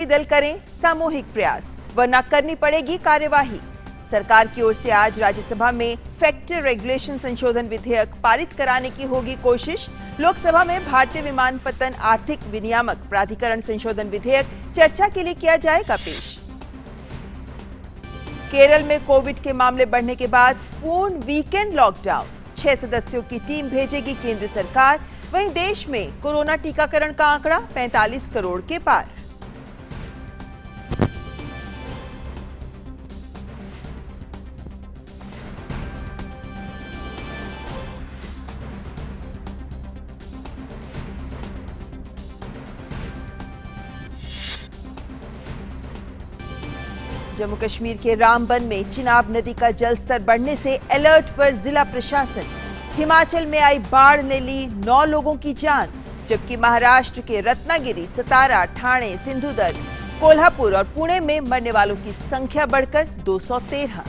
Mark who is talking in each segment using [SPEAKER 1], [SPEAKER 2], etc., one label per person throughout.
[SPEAKER 1] दल करें सामूहिक प्रयास वरना करनी पड़ेगी कार्यवाही। सरकार की ओर से आज राज्यसभा में फैक्टर रेगुलेशन संशोधन विधेयक पारित कराने की होगी कोशिश। लोकसभा में भारतीय विमानपत्तन आर्थिक विनियामक प्राधिकरण संशोधन विधेयक चर्चा के लिए किया जाएगा पेश। केरल में कोविड के मामले बढ़ने के बाद पूर्ण वीकेंड लॉकडाउन, 6 सदस्यों की टीम भेजेगी केंद्र सरकार। वहीं देश में कोरोना टीकाकरण का आंकड़ा 45 करोड़ के पार। जम्मू कश्मीर के रामबन में चिनाब नदी का जलस्तर बढ़ने से अलर्ट पर जिला प्रशासन। हिमाचल में आई बाढ़ ने ली 9 लोगों की जान, जबकि महाराष्ट्र के रत्नागिरी, सतारा, ठाणे, सिंधुदुर्ग, कोल्हापुर और पुणे में मरने वालों की संख्या बढ़कर 213।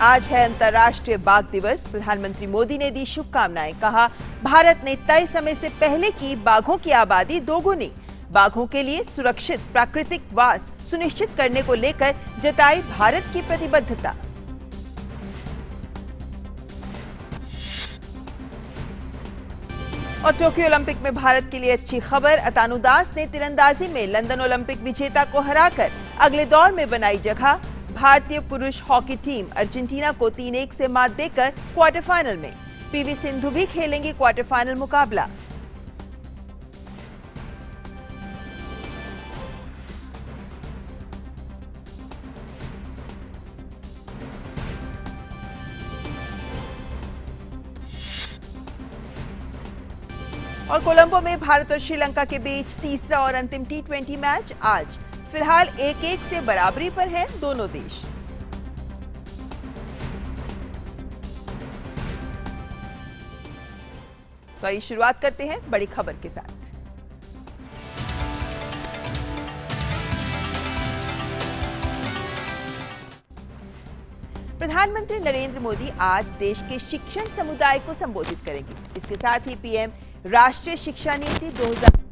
[SPEAKER 1] आज है अंतर्राष्ट्रीय बाघ दिवस। प्रधानमंत्री मोदी ने दी शुभकामनाएं। कहा, भारत ने तय समय से पहले की बाघों की आबादी दोगुनी। बाघों के लिए सुरक्षित प्राकृतिक वास सुनिश्चित करने को लेकर जताई भारत की प्रतिबद्धता। और टोक्यो ओलंपिक में भारत के लिए अच्छी खबर। अतानु दास ने तीरंदाजी में लंदन ओलंपिक विजेता को हराकर अगले दौर में बनाई जगह। भारतीय पुरुष हॉकी टीम अर्जेंटीना को 3-1 से मात देकर क्वार्टर फाइनल में। पीवी सिंधु भी खेलेंगे क्वार्टर फाइनल मुकाबला। और कोलंबो में भारत और श्रीलंका के बीच तीसरा और अंतिम T20 मैच आज। फिलहाल 1-1 से बराबरी पर हैं दोनों देश। तो आइए शुरुआत करते हैं बड़ी खबर के साथ। प्रधानमंत्री नरेंद्र मोदी आज देश के शिक्षण समुदाय को संबोधित करेंगे। इसके साथ ही पीएम राष्ट्रीय शिक्षा नीति 2000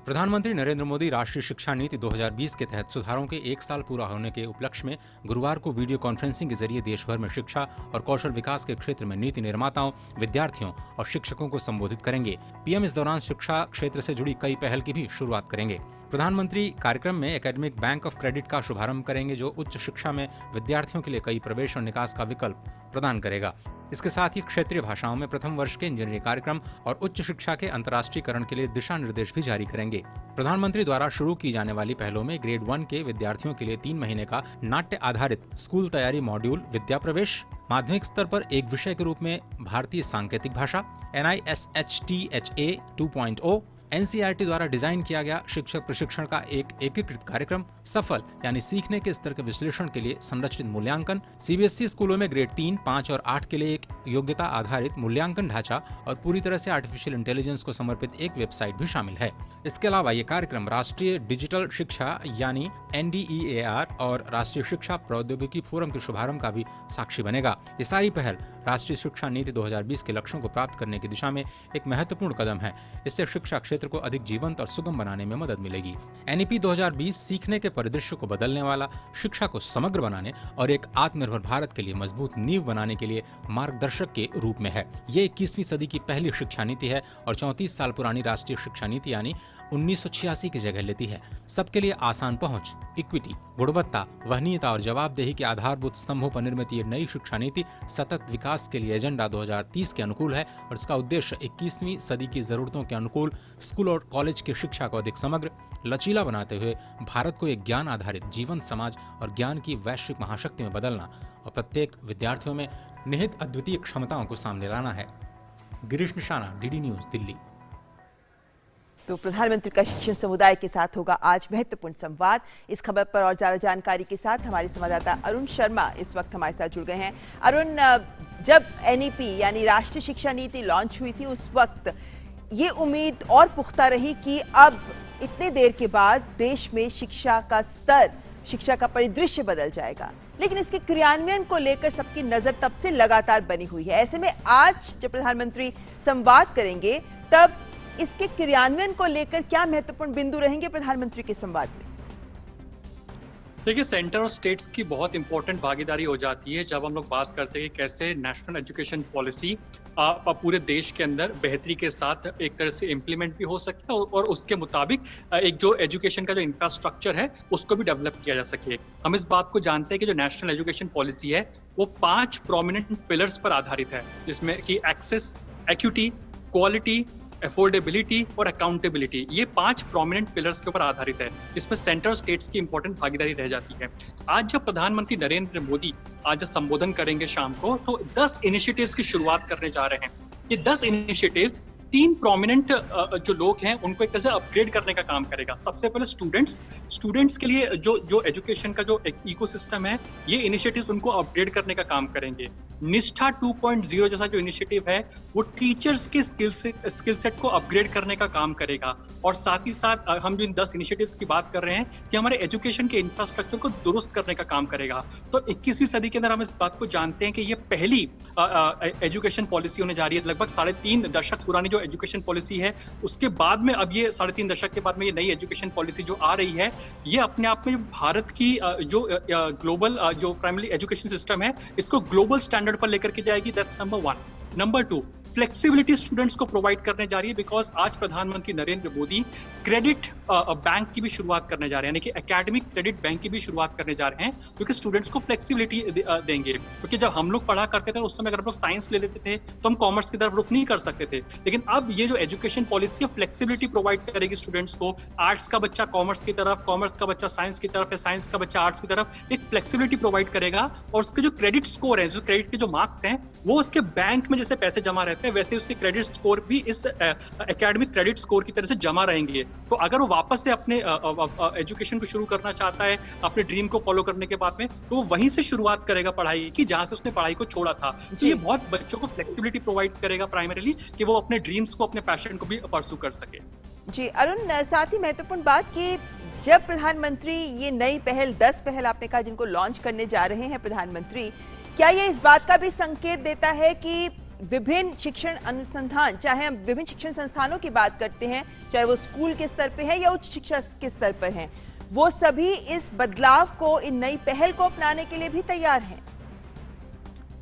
[SPEAKER 2] प्रधानमंत्री नरेंद्र मोदी राष्ट्रीय शिक्षा नीति 2020 के तहत सुधारों के 1 साल पूरा होने के उपलक्ष्य में गुरुवार को वीडियो कॉन्फ्रेंसिंग के जरिए देश भर में शिक्षा और कौशल विकास के क्षेत्र में नीति निर्माताओं, विद्यार्थियों और शिक्षकों को संबोधित करेंगे। पीएम इस दौरान शिक्षा क्षेत्र से जुड़ी कई पहल की भी शुरुआत करेंगे। प्रधानमंत्री कार्यक्रम में एकेडमिक बैंक ऑफ क्रेडिट का शुभारंभ करेंगे, जो उच्च शिक्षा में विद्यार्थियों के लिए कई प्रवेश और निकास का विकल्प प्रदान करेगा। इसके साथ ही क्षेत्रीय भाषाओं में प्रथम वर्ष के इंजीनियरिंग कार्यक्रम और उच्च शिक्षा के अंतर्राष्ट्रीयकरण के लिए दिशा निर्देश भी जारी करेंगे। प्रधानमंत्री द्वारा शुरू की जाने वाली पहलों में ग्रेड 1 के विद्यार्थियों के लिए 3 महीने का नाट्य आधारित स्कूल तैयारी मॉड्यूल, विद्या प्रवेश, माध्यमिक स्तर पर एक विषय के रूप में भारतीय सांकेतिक भाषा, NISHTHA 2.0, NCERT द्वारा डिजाइन किया गया शिक्षक प्रशिक्षण का एक एकीकृत कार्यक्रम, सफल यानी सीखने के स्तर के विश्लेषण के लिए संरचित मूल्यांकन, CBSE स्कूलों में ग्रेड 3, 5 और 8 के लिए एक योग्यता आधारित मूल्यांकन ढांचा और पूरी तरह से आर्टिफिशियल इंटेलिजेंस को समर्पित एक वेबसाइट भी शामिल है। इसके अलावा ये कार्यक्रम राष्ट्रीय डिजिटल शिक्षा यानी NDEAR और राष्ट्रीय शिक्षा प्रौद्योगिकी फोरम के शुभारंभ का भी साक्षी बनेगा। ये सारी पहल राष्ट्रीय शिक्षा नीति 2020 के लक्ष्यों को प्राप्त करने की दिशा में एक महत्वपूर्ण कदम है। इससे शिक्षा क्षेत्र को अधिक जीवंत और सुगम बनाने में मदद मिलेगी। NEP 2020 सीखने के परिदृश्य को बदलने वाला, शिक्षा को समग्र बनाने और एक आत्मनिर्भर भारत के लिए मजबूत नींव बनाने के लिए मार्गदर्शक के रूप में है। ये 21वीं सदी की पहली शिक्षा नीति है और 34 साल पुरानी राष्ट्रीय शिक्षा नीति यानी 1986 की जगह लेती है। सबके लिए आसान पहुंच, इक्विटी, गुणवत्ता, वहनीयता और जवाबदेही के आधारभूत स्तंभों पर निर्मित ये नई शिक्षा नीति सतत विकास के लिए एजेंडा 2030 के अनुकूल है और इसका उद्देश्य 21वीं सदी की जरूरतों के अनुकूल स्कूल और कॉलेज की शिक्षा को अधिक समग्र, लचीला बनाते हुए भारत को एक ज्ञान आधारित जीवन समाज और ज्ञान की वैश्विक महाशक्ति में बदलना और प्रत्येक विद्यार्थियों में निहित अद्वितीय क्षमताओं को सामने लाना है। गिरीश निशाना, DD न्यूज, दिल्ली।
[SPEAKER 1] तो प्रधानमंत्री का शिक्षण समुदाय के साथ होगा आज महत्वपूर्ण संवाद। इस खबर पर और ज्यादा जानकारी के साथ हमारे संवाददाता अरुण शर्मा इस वक्त हमारे साथ जुड़ गए हैं। अरुण, जब NEP यानी राष्ट्रीय शिक्षा नीति लॉन्च हुई थी उस वक्त ये उम्मीद और पुख्ता रही कि अब इतने देर के बाद देश में शिक्षा का स्तर, शिक्षा का परिदृश्य बदल जाएगा, लेकिन इसके क्रियान्वयन को लेकर सबकी नजर तब से लगातार बनी हुई है। ऐसे में आज जब प्रधानमंत्री संवाद करेंगे तब इसके क्रियान्वयन को लेकर क्या महत्वपूर्ण बिंदु रहेंगे प्रधानमंत्री के संवाद में?
[SPEAKER 3] देखिए, सेंटर और स्टेट्स की बहुत इंपॉर्टेंट भागीदारी हो जाती है जब हम लोग बात करते हैं कि कैसे नेशनल एजुकेशन पॉलिसी पूरे देश के अंदर बेहतरी के साथ एक तरह से इम्प्लीमेंट भी हो सके और उसके मुताबिक एक जो एजुकेशन का जो इंफ्रास्ट्रक्चर है उसको भी डेवलप किया जा सके। हम इस बात को जानते हैं कि जो नेशनल एजुकेशन पॉलिसी है वो 5 प्रोमिनेंट पिलर्स पर आधारित है, जिसमें कि एक्सेस, एक्यूटी, क्वालिटी, अफोर्डेबिलिटी और अकाउंटेबिलिटी, ये 5 प्रोमिनेंट पिलर्स के ऊपर आधारित है, जिसमें सेंटर स्टेट्स की इंपॉर्टेंट भागीदारी रह जाती है। आज जब प्रधानमंत्री नरेंद्र मोदी आज संबोधन करेंगे शाम को, तो 10 इनिशिएटिव्स की शुरुआत करने जा रहे हैं। ये 10 इनिशिएटिव्स 3 प्रोमिनेंट जो लोग हैं उनको एक तरह से अपग्रेड करने का काम करेगा। सबसे पहले स्टूडेंट्स के लिए जो एजुकेशन का जो इकोसिस्टम है, ये इनिशिएटिव्स उनको अपग्रेड करने का काम करेंगे। निष्ठा 2.0 जैसा जो इनिशिएटिव है वो टीचर्स के स्किल सेट को अपग्रेड करने का काम करेगा। और साथ ही साथ हम जो इन 10 इनिशिएटिव्स की बात कर रहे हैं कि हमारे एजुकेशन के इंफ्रास्ट्रक्चर को दुरुस्त करने का काम करेगा। तो 21वीं सदी के अंदर हम इस बात को जानते हैं कि ये पहली एजुकेशन पॉलिसी होने जा रही है। लगभग 3.5 दशक पुरानी जो एजुकेशन पॉलिसी है, उसके बाद में अब ये 3.5 दशक के बाद में ये नई एजुकेशन पॉलिसी जो आ रही है, ये अपने आप में भारत की जो ग्लोबल जो प्राइमरी एजुकेशन सिस्टम है इसको ग्लोबल स्टैंडर्ड पर लेकर के जाएगी। That's number 1। Number 2, flexibility students को प्रोवाइड करने जा रही है, बिकॉज आज प्रधानमंत्री नरेंद्र मोदी क्रेडिट बैंक की भी शुरुआत करने जा रहे हैं, यानी कि एकेडमिक क्रेडिट बैंक की भी शुरुआत करने जा रहे हैं, क्योंकि स्टूडेंट्स को फ्लेक्सिबिलिटी देंगे। क्योंकि जब हम लोग पढ़ा करते थे उस समय अगर हम लोग साइंस ले लेते थे तो हम कॉमर्स की तरफ रुख नहीं कर सकते थे, लेकिन अब ये जो एजुकेशन पॉलिसी है फ्लेक्सिबिलिटी प्रोवाइड करेगी स्टूडेंट्स को। आर्ट्स का बच्चा कॉमर्स की तरफ, कॉमर्स का बच्चा साइंस की तरफ, साइंस का बच्चा आर्ट्स की तरफ, एक फ्लेक्सिबिलिटी प्रोवाइड करेगा। और उसके जो क्रेडिट स्कोर है, जो क्रेडिट के जो मार्क्स हैं, वो उसके बैंक में जैसे पैसे जमा रहते हैं वैसे उसके क्रेडिट स्कोर भी इस एकेडमिक क्रेडिट स्कोर की तरह से जमा रहेंगे। तो अगर वो वापस से अपने एजुकेशन को शुरू करना चाहता है, अपने ड्रीम को फॉलो करने के बाद में, तो वो वहीं से शुरुआत करेगा पढ़ाई की जहां से उसने पढ़ाई को छोड़ा था। तो ये बहुत बच्चों को फ्लेक्सिबिलिटी प्रोवाइड करेगा प्राइमरीली, कि वो अपने ड्रीम्स को, अपने पैशन को भी परस्यू कर सके।
[SPEAKER 1] जी अरुण, साथ ही महत्वपूर्ण बात कि जब प्रधानमंत्री ये नई पहल, 10 पहल आपने कहा जिनको लॉन्च करने जा रहे हैं प्रधानमंत्री, क्या ये इस बात का भी संकेत देता है कि विभिन्न शिक्षण अनुसंधान, चाहे हम विभिन्न शिक्षण संस्थानों की बात करते हैं, चाहे वो स्कूल के स्तर पे है या उच्च शिक्षा के स्तर पर हैं, वो सभी इस बदलाव को, इन नई पहल को अपनाने के लिए भी तैयार हैं?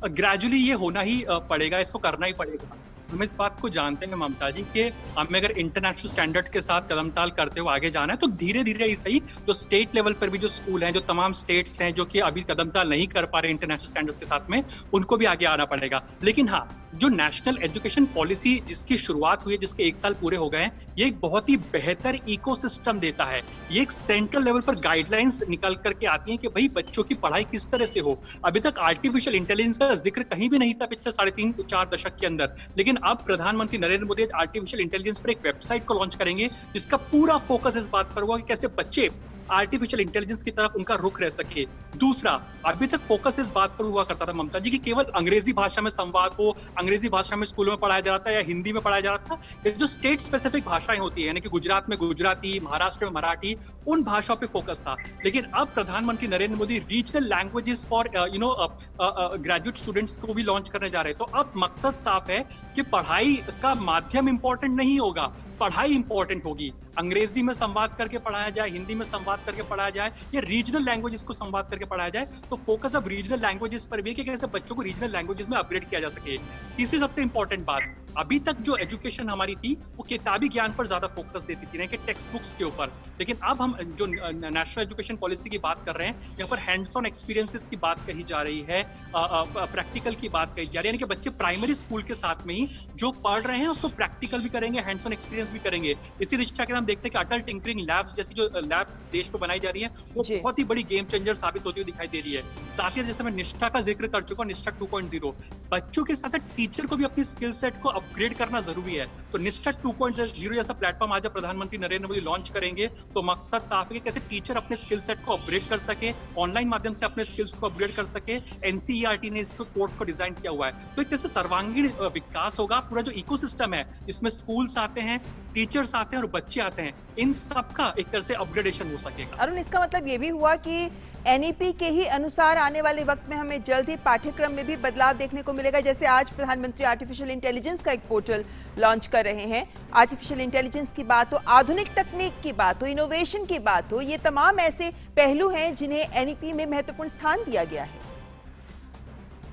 [SPEAKER 3] ग्रेजुअली ये होना ही पड़ेगा, इसको करना ही पड़ेगा। हम इस बात को जानते हैं ममता जी कि हमें अगर इंटरनेशनल स्टैंडर्ड के साथ कदम ताल करते हुए आगे जाना है तो धीरे धीरे ही सही जो स्टेट लेवल पर भी जो स्कूल हैं, जो तमाम स्टेट्स हैं जो कि अभी कदम ताल नहीं कर पा रहे इंटरनेशनल स्टैंडर्ड्स के साथ में, उनको भी आगे आना पड़ेगा। लेकिन हाँ, जो नेशनल एजुकेशन पॉलिसी जिसकी शुरुआत हुई है, जिसके 1 साल पूरे हो गए हैं, ये एक बहुत ही बेहतर इकोसिस्टम देता है। ये एक सेंट्रल लेवल पर गाइडलाइंस निकल करके आती हैं कि भाई बच्चों की पढ़ाई किस तरह से हो। अभी तक आर्टिफिशियल इंटेलिजेंस का जिक्र कहीं भी नहीं था पिछले 3.5-4 दशक के अंदर, लेकिन अब प्रधानमंत्री नरेंद्र मोदी आर्टिफिशियल इंटेलिजेंस पर एक वेबसाइट को लॉन्च करेंगे जिसका पूरा फोकस इस बात पर होगा कि कैसे बच्चे आर्टिफिशियल इंटेलिजेंस की तरफ उनका रुख रह सके। दूसरा, अभी तक फोकस इस बात पर हुआ करता था ममता जी कि केवल अंग्रेजी भाषा में संवाद हो, अंग्रेजी भाषा में स्कूलों में पढ़ाया जा रहा था या हिंदी में पढ़ाया जा रहा था। जो स्टेट स्पेसिफिक भाषाएं होती है, यानी कि गुजरात में गुजराती, महाराष्ट्र में मराठी, उन भाषाओं पे फोकस था। लेकिन अब प्रधानमंत्री Narendra Modi regional languages for graduate students को भी लॉन्च करने जा रहे हैं। तो अब मकसद साफ है कि पढ़ाई का माध्यम इंपॉर्टेंट नहीं होगा, पढ़ाई इंपॉर्टेंट होगी। अंग्रेजी में संवाद करके पढ़ाया जाए, हिंदी में संवाद करके पढ़ाया जाए, या रीजनल लैंग्वेजेस को संवाद करके पढ़ाया जाए। तो फोकस अब रीजनल लैंग्वेजेस पर भी है कि कैसे बच्चों को रीजनल लैंग्वेजेस में अपग्रेड किया जा सके। तीसरी सबसे इंपॉर्टेंट बात, अभी तक जो एजुकेशन हमारी थी वो किताबी ज्ञान पर ज्यादा फोकस देती थी, कि टेक्स्ट बुक्स के ऊपर। लेकिन अब हम जो नेशनल एजुकेशन पॉलिसी की बात कर रहे हैं, यहाँ पर हैंड्स ऑन एक्सपीरियंसेस की बात कही जा रही है, प्रैक्टिकल की बात कही जा रही है, यानी कि बच्चे प्राइमरी स्कूल के साथ में ही जो पढ़ रहे हैं उसको प्रैक्टिकल भी करेंगे, हैंड्स ऑन एक्सपीरियंस भी करेंगे। इसी दृष्टि से हम देखते हैं कि अटल टिंकरिंग लैब्स जैसी जो लैब्स देश में बनाई जा रही है वो बहुत ही बड़ी गेम चेंजर साबित होती हुई दिखाई दे रही है। साथ ही जैसे मैं निष्ठा का जिक्र कर चुका हूं, निष्ठा 2.0 बच्चों के साथ साथ टीचर को भी अपनी स्किल सेट को अपग्रेड करना जरूरी है। तो निष्ठा 2.0 जैसा प्लेटफॉर्म आज प्रधानमंत्री नरेंद्र मोदी लॉन्च करेंगे तो मकसद साफ है कि कैसे टीचर अपने स्किल सेट को अपग्रेड कर सके, ऑनलाइन माध्यम से अपने स्किल्स को अपग्रेड कर सके। एनसीईआरटी ने इसको कोर्स को डिजाइन किया हुआ है। तो एक तरह से सर्वांगीण विकास होगा। पूरा जो इकोसिस्टम है, इसमें स्कूल्स आते हैं, टीचर्स आते हैं और बच्चे आते हैं, इन सबका एक तरह से अपग्रेडेशन हो सकेगा।
[SPEAKER 1] अरुण, इसका मतलब ये भी हुआ कि एनईपी के ही अनुसार आने वाले वक्त में हमें जल्द ही पाठ्यक्रम में भी बदलाव देखने को मिलेगा। जैसे आज प्रधानमंत्री आर्टिफिशियल इंटेलिजेंस का एक पोर्टल लॉन्च कर रहे हैं। आर्टिफिशियल इंटेलिजेंस की बात हो, आधुनिक तकनीक की बात हो, इनोवेशन की बात हो, ये तमाम ऐसे पहलू हैं जिन्हें एनईपी में महत्वपूर्ण स्थान दिया गया है।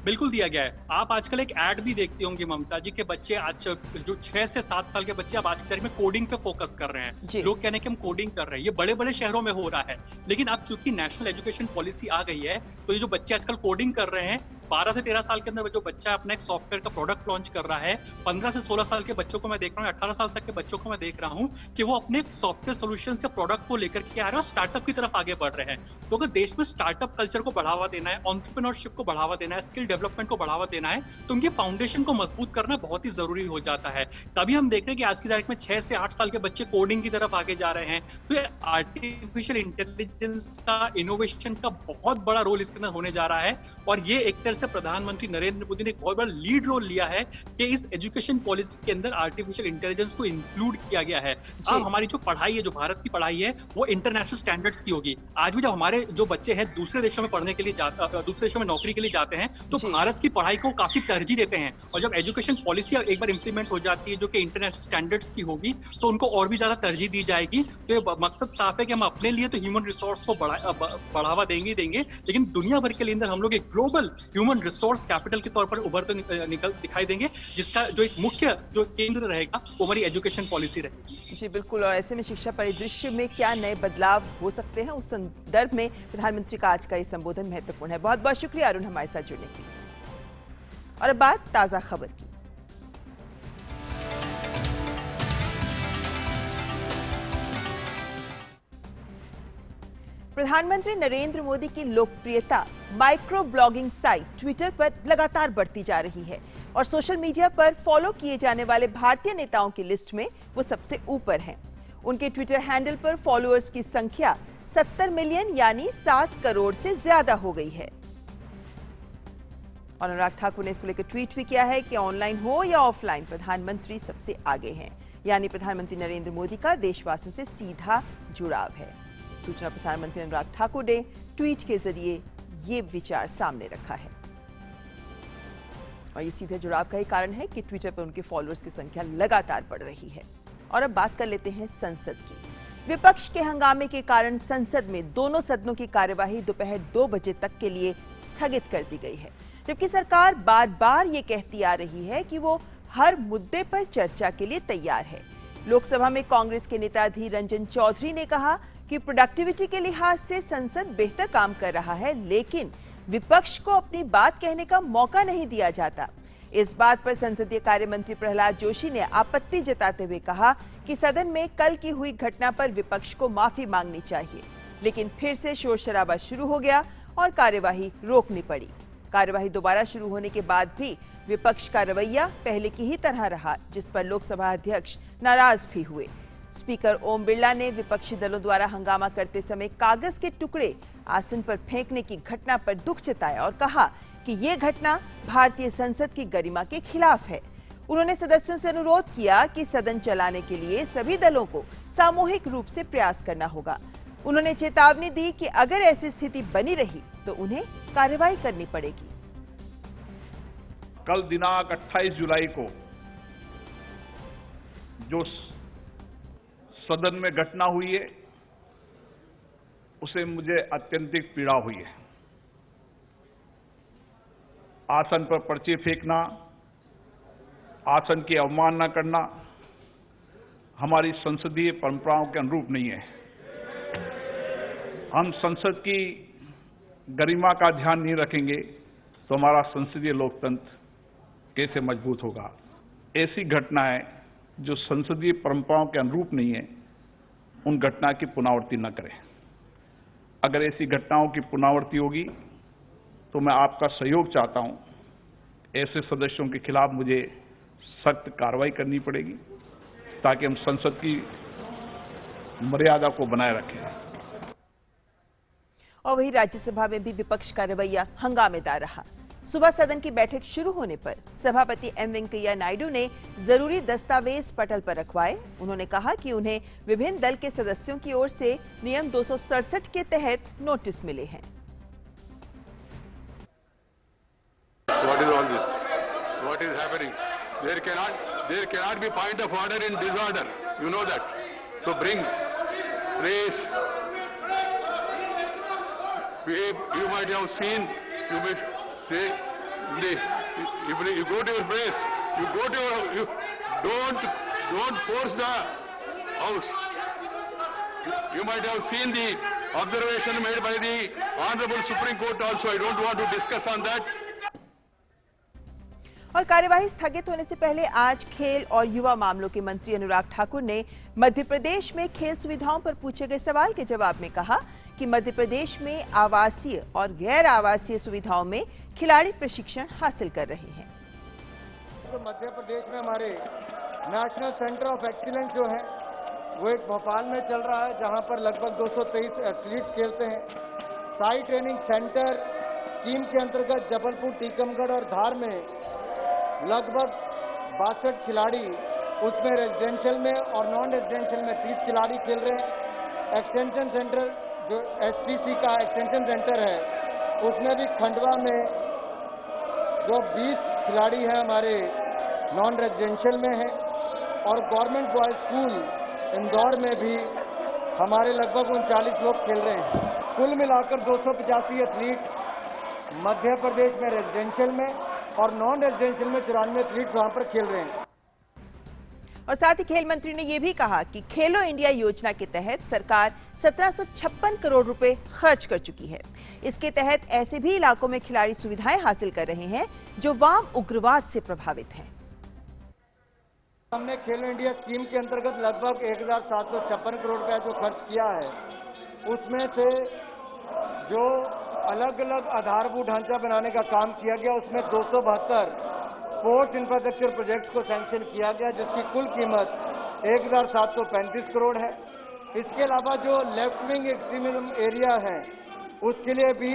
[SPEAKER 3] बिल्कुल दिया गया है। आप आजकल एक ऐड भी देखती होंगी ममता जी के बच्चे आज जो 6 से 7 साल के बच्चे अब आज के तारीख में कोडिंग पे फोकस कर रहे हैं। लोग कहने कि हम कोडिंग कर रहे हैं, ये बड़े बड़े शहरों में हो रहा है। लेकिन अब चूंकि नेशनल एजुकेशन पॉलिसी आ गई है तो ये जो बच्चे आजकल कोडिंग कर रहे हैं, 12 से 13 साल के अंदर जो बच्चा अपना एक सॉफ्टवेयर का प्रोडक्ट लॉन्च कर रहा है, 15 से 16 साल के बच्चों को मैं देख रहा हूँ, 18 साल तक के बच्चों को मैं देख रहा हूँ कि वो अपने सॉफ्टवेयर सोल्यूशन से प्रोडक्ट को लेकर के आ रहे हैं और स्टार्टअप की तरफ आगे बढ़ रहे हैं। तो अगर देश में स्टार्टअप कल्चर को बढ़ावा देना है, एंटरप्रेन्योरशिप को बढ़ावा देना है, स्किल डेवलपमेंट को बढ़ावा देना है, तो उनके फाउंडेशन को मजबूत करना बहुत ही जरूरी हो जाता है। तभी हम देख रहे हैं कि आज की तारीख में 6 से 8 साल के बच्चे कोडिंग की तरफ आगे जा रहे हैं। तो ये आर्टिफिशियल इंटेलिजेंस का, इनोवेशन का बहुत बड़ा रोल इसके अंदर होने जा रहा है। और ये एक तरह से प्रधानमंत्री नरेंद्र मोदी ने एक बहुत बड़ा लीड रोल लिया है कि इस एजुकेशन पॉलिसी के अंदर आर्टिफिशियल इंटेलिजेंस को इंक्लूड किया गया है। अब हमारी जो पढ़ाई है, जो भारत की पढ़ाई है, वो इंटरनेशनल स्टैंडर्ड्स की होगी। आज भी जब हमारे जो बच्चे हैं दूसरे देशों में पढ़ने के लिए दूसरे देशों में नौकरी के लिए जाते हैं तो भारत की पढ़ाई को काफी तरजीह देते हैं। और जब एजुकेशन पॉलिसी एक बार इंप्लीमेंट हो जाती है जो कि इंटरनेशनल स्टैंडर्ड्स की होगी तो उनको और भी ज्यादा तरजीह दी जाएगी। तो ये मकसद साफ है कि हम अपने लिए तो ह्यूमन रिसोर्स को बढ़ावा देंगे, लेकिन दुनिया भर के लिए अंदर हम लोग एक ग्लोबल ह्यूमन रिसोर्स कैपिटल के तौर पर उभरते दिखाई देंगे, जिसका जो एक मुख्य जो केंद्र रहेगा वो हमारी एजुकेशन पॉलिसी रहेगी।
[SPEAKER 1] जी बिल्कुल। और ऐसे में शिक्षा परिदृश्य में क्या नए बदलाव हो सकते हैं, उस संदर्भ में प्रधानमंत्री का आज का ये संबोधन महत्वपूर्ण है। बहुत बहुत शुक्रिया अरुण हमारे साथ जुड़ने के लिए। और अब बात ताजा खबर की। प्रधानमंत्री नरेंद्र मोदी की लोकप्रियता माइक्रो ब्लॉगिंग साइट ट्विटर पर लगातार बढ़ती जा रही है और सोशल मीडिया पर फॉलो किए जाने वाले भारतीय नेताओं की लिस्ट में वो सबसे ऊपर हैं। उनके ट्विटर हैंडल पर फॉलोअर्स की संख्या 70 मिलियन यानी 7 करोड़ से ज्यादा हो गई है। और अनुराग ठाकुर ने इसको लेकर ट्वीट भी किया है कि ऑनलाइन हो या ऑफलाइन प्रधानमंत्री सबसे आगे हैं, यानी प्रधानमंत्री नरेंद्र मोदी का देशवासियों से सीधा जुड़ाव है। सूचना प्रसारण मंत्री अनुराग ठाकुर ने ट्वीट के जरिए ये विचार सामने रखा है और ये सीधे जुड़ाव का ही कारण है कि ट्विटर पर उनके फॉलोअर्स की संख्या लगातार बढ़ रही है। और अब बात कर लेते हैं संसद की। विपक्ष के हंगामे के कारण संसद में दोनों सदनों की कार्यवाही दोपहर 2 बजे तक के लिए स्थगित कर दी गई है, जबकि सरकार बार बार ये कहती आ रही है कि वो हर मुद्दे पर चर्चा के लिए तैयार है। लोकसभा में कांग्रेस के नेता अधीर रंजन चौधरी ने कहा कि प्रोडक्टिविटी के लिहाज से संसद बेहतर काम कर रहा है, लेकिन विपक्ष को अपनी बात कहने का मौका नहीं दिया जाता। इस बात पर संसदीय कार्य मंत्री प्रहलाद जोशी ने आपत्ति जताते हुए कहा कि सदन में कल की हुई घटना पर विपक्ष को माफी मांगनी चाहिए, लेकिन फिर से शोर शराबा शुरू हो गया और कार्यवाही रोकनी पड़ी। कार्यवाही दोबारा शुरू होने के बाद भी विपक्ष का रवैया पहले की ही तरह रहा, जिस पर लोकसभा अध्यक्ष नाराज भी हुए। स्पीकर ओम बिरला ने विपक्षी दलों द्वारा हंगामा करते समय कागज के टुकड़े आसन पर फेंकने की घटना पर दुख जताया और कहा कि ये घटना भारतीय संसद की गरिमा के खिलाफ है। उन्होंने सदस्यों से अनुरोध किया कि सदन चलाने के लिए सभी दलों को सामूहिक रूप से प्रयास करना होगा। उन्होंने चेतावनी दी कि अगर ऐसी स्थिति बनी रही तो उन्हें कार्रवाई करनी पड़ेगी।
[SPEAKER 4] कल दिनांक 28 जुलाई को जो सदन में घटना हुई है उसे मुझे अत्यंतिक पीड़ा हुई है। आसन पर पर्चे फेंकना, आसन की अवमानना करना हमारी संसदीय परंपराओं के अनुरूप नहीं है। हम संसद की गरिमा का ध्यान नहीं रखेंगे तो हमारा संसदीय लोकतंत्र कैसे मजबूत होगा। ऐसी घटनाएं जो संसदीय परंपराओं के अनुरूप नहीं है, उन घटना की पुनरावृत्ति न करें। अगर ऐसी घटनाओं की पुनरावृत्ति होगी तो मैं आपका सहयोग चाहता हूं। ऐसे सदस्यों के खिलाफ मुझे सख्त कार्रवाई करनी पड़ेगी ताकि हम संसद की मर्यादा को बनाए रखें।
[SPEAKER 1] और वहीं राज्यसभा में भी विपक्ष का रवैया हंगामेदार रहा। सुबह सदन की बैठक शुरू होने पर सभापति एम वेंकैया नायडू ने जरूरी दस्तावेज पटल पर रखवाए। उन्होंने कहा कि उन्हें विभिन्न दल के सदस्यों की ओर से नियम 267 के तहत नोटिस मिले हैं।
[SPEAKER 5] What is all this? What is happening? There cannot be point of order in disorder. You know that. So raise. You might have seen. You may say, if you go to your place, you don't force the house. You might have seen the observation made by the Honorable Supreme Court also. I don't want to discuss on that.
[SPEAKER 1] और कार्यवाही स्थगित होने से पहले आज खेल और युवा मामलों के मंत्री अनुराग ठाकुर ने मध्य प्रदेश में खेल सुविधाओं पर पूछे गए सवाल के जवाब में कहा कि मध्य प्रदेश में आवासीय और गैर आवासीय सुविधाओं में खिलाड़ी प्रशिक्षण हासिल कर रहे हैं।
[SPEAKER 6] तो मध्य प्रदेश में हमारे नेशनल सेंटर ऑफ एक्सीलेंस जो है वो एक भोपाल में चल रहा है, जहां पर लगभग 223 एथलीट खेलते हैं। साई ट्रेनिंग सेंटर टीम के अंतर्गत जबलपुर, टीकमगढ़ और धार में लगभग 62 खिलाड़ी, उसमें रेजिडेंशियल में और नॉन रेजिडेंशियल में 30 खिलाड़ी खेल रहे हैं। एक्सटेंशन सेंटर जो एसपीसी का एक्सटेंशन सेंटर है, उसमें भी खंडवा में जो 20 खिलाड़ी हैं हमारे नॉन रेजिडेंशियल में हैं, और गवर्नमेंट बॉयज स्कूल इंदौर में भी हमारे लगभग 39 लोग खेल रहे हैं। कुल मिलाकर 285 एथलीट मध्य प्रदेश में रेजिडेंशियल में और नॉन रेजिडेंशियल में 94 एथलीट वहां पर खेल रहे हैं।
[SPEAKER 1] और साथ ही खेल मंत्री ने यह भी कहा कि खेलो इंडिया योजना के तहत सरकार 1756 करोड़ रुपए खर्च कर चुकी है। इसके तहत ऐसे भी इलाकों में खिलाड़ी सुविधाएं हासिल कर रहे हैं जो वाम उग्रवाद से प्रभावित हैं।
[SPEAKER 6] हमने खेलो इंडिया स्कीम के अंतर्गत लगभग 1756 करोड़ रुपया जो खर्च किया है, उसमें से जो अलग अलग आधारभूत ढांचा बनाने का काम किया गया, उसमें 272 स्पोर्ट्स इंफ्रास्ट्रक्चर प्रोजेक्ट्स को सैंक्शन किया गया, जिसकी कुल कीमत 1735 करोड़ है। इसके अलावा जो लेफ्ट विंग एक्सट्रीमिज्म एरिया है, उसके लिए भी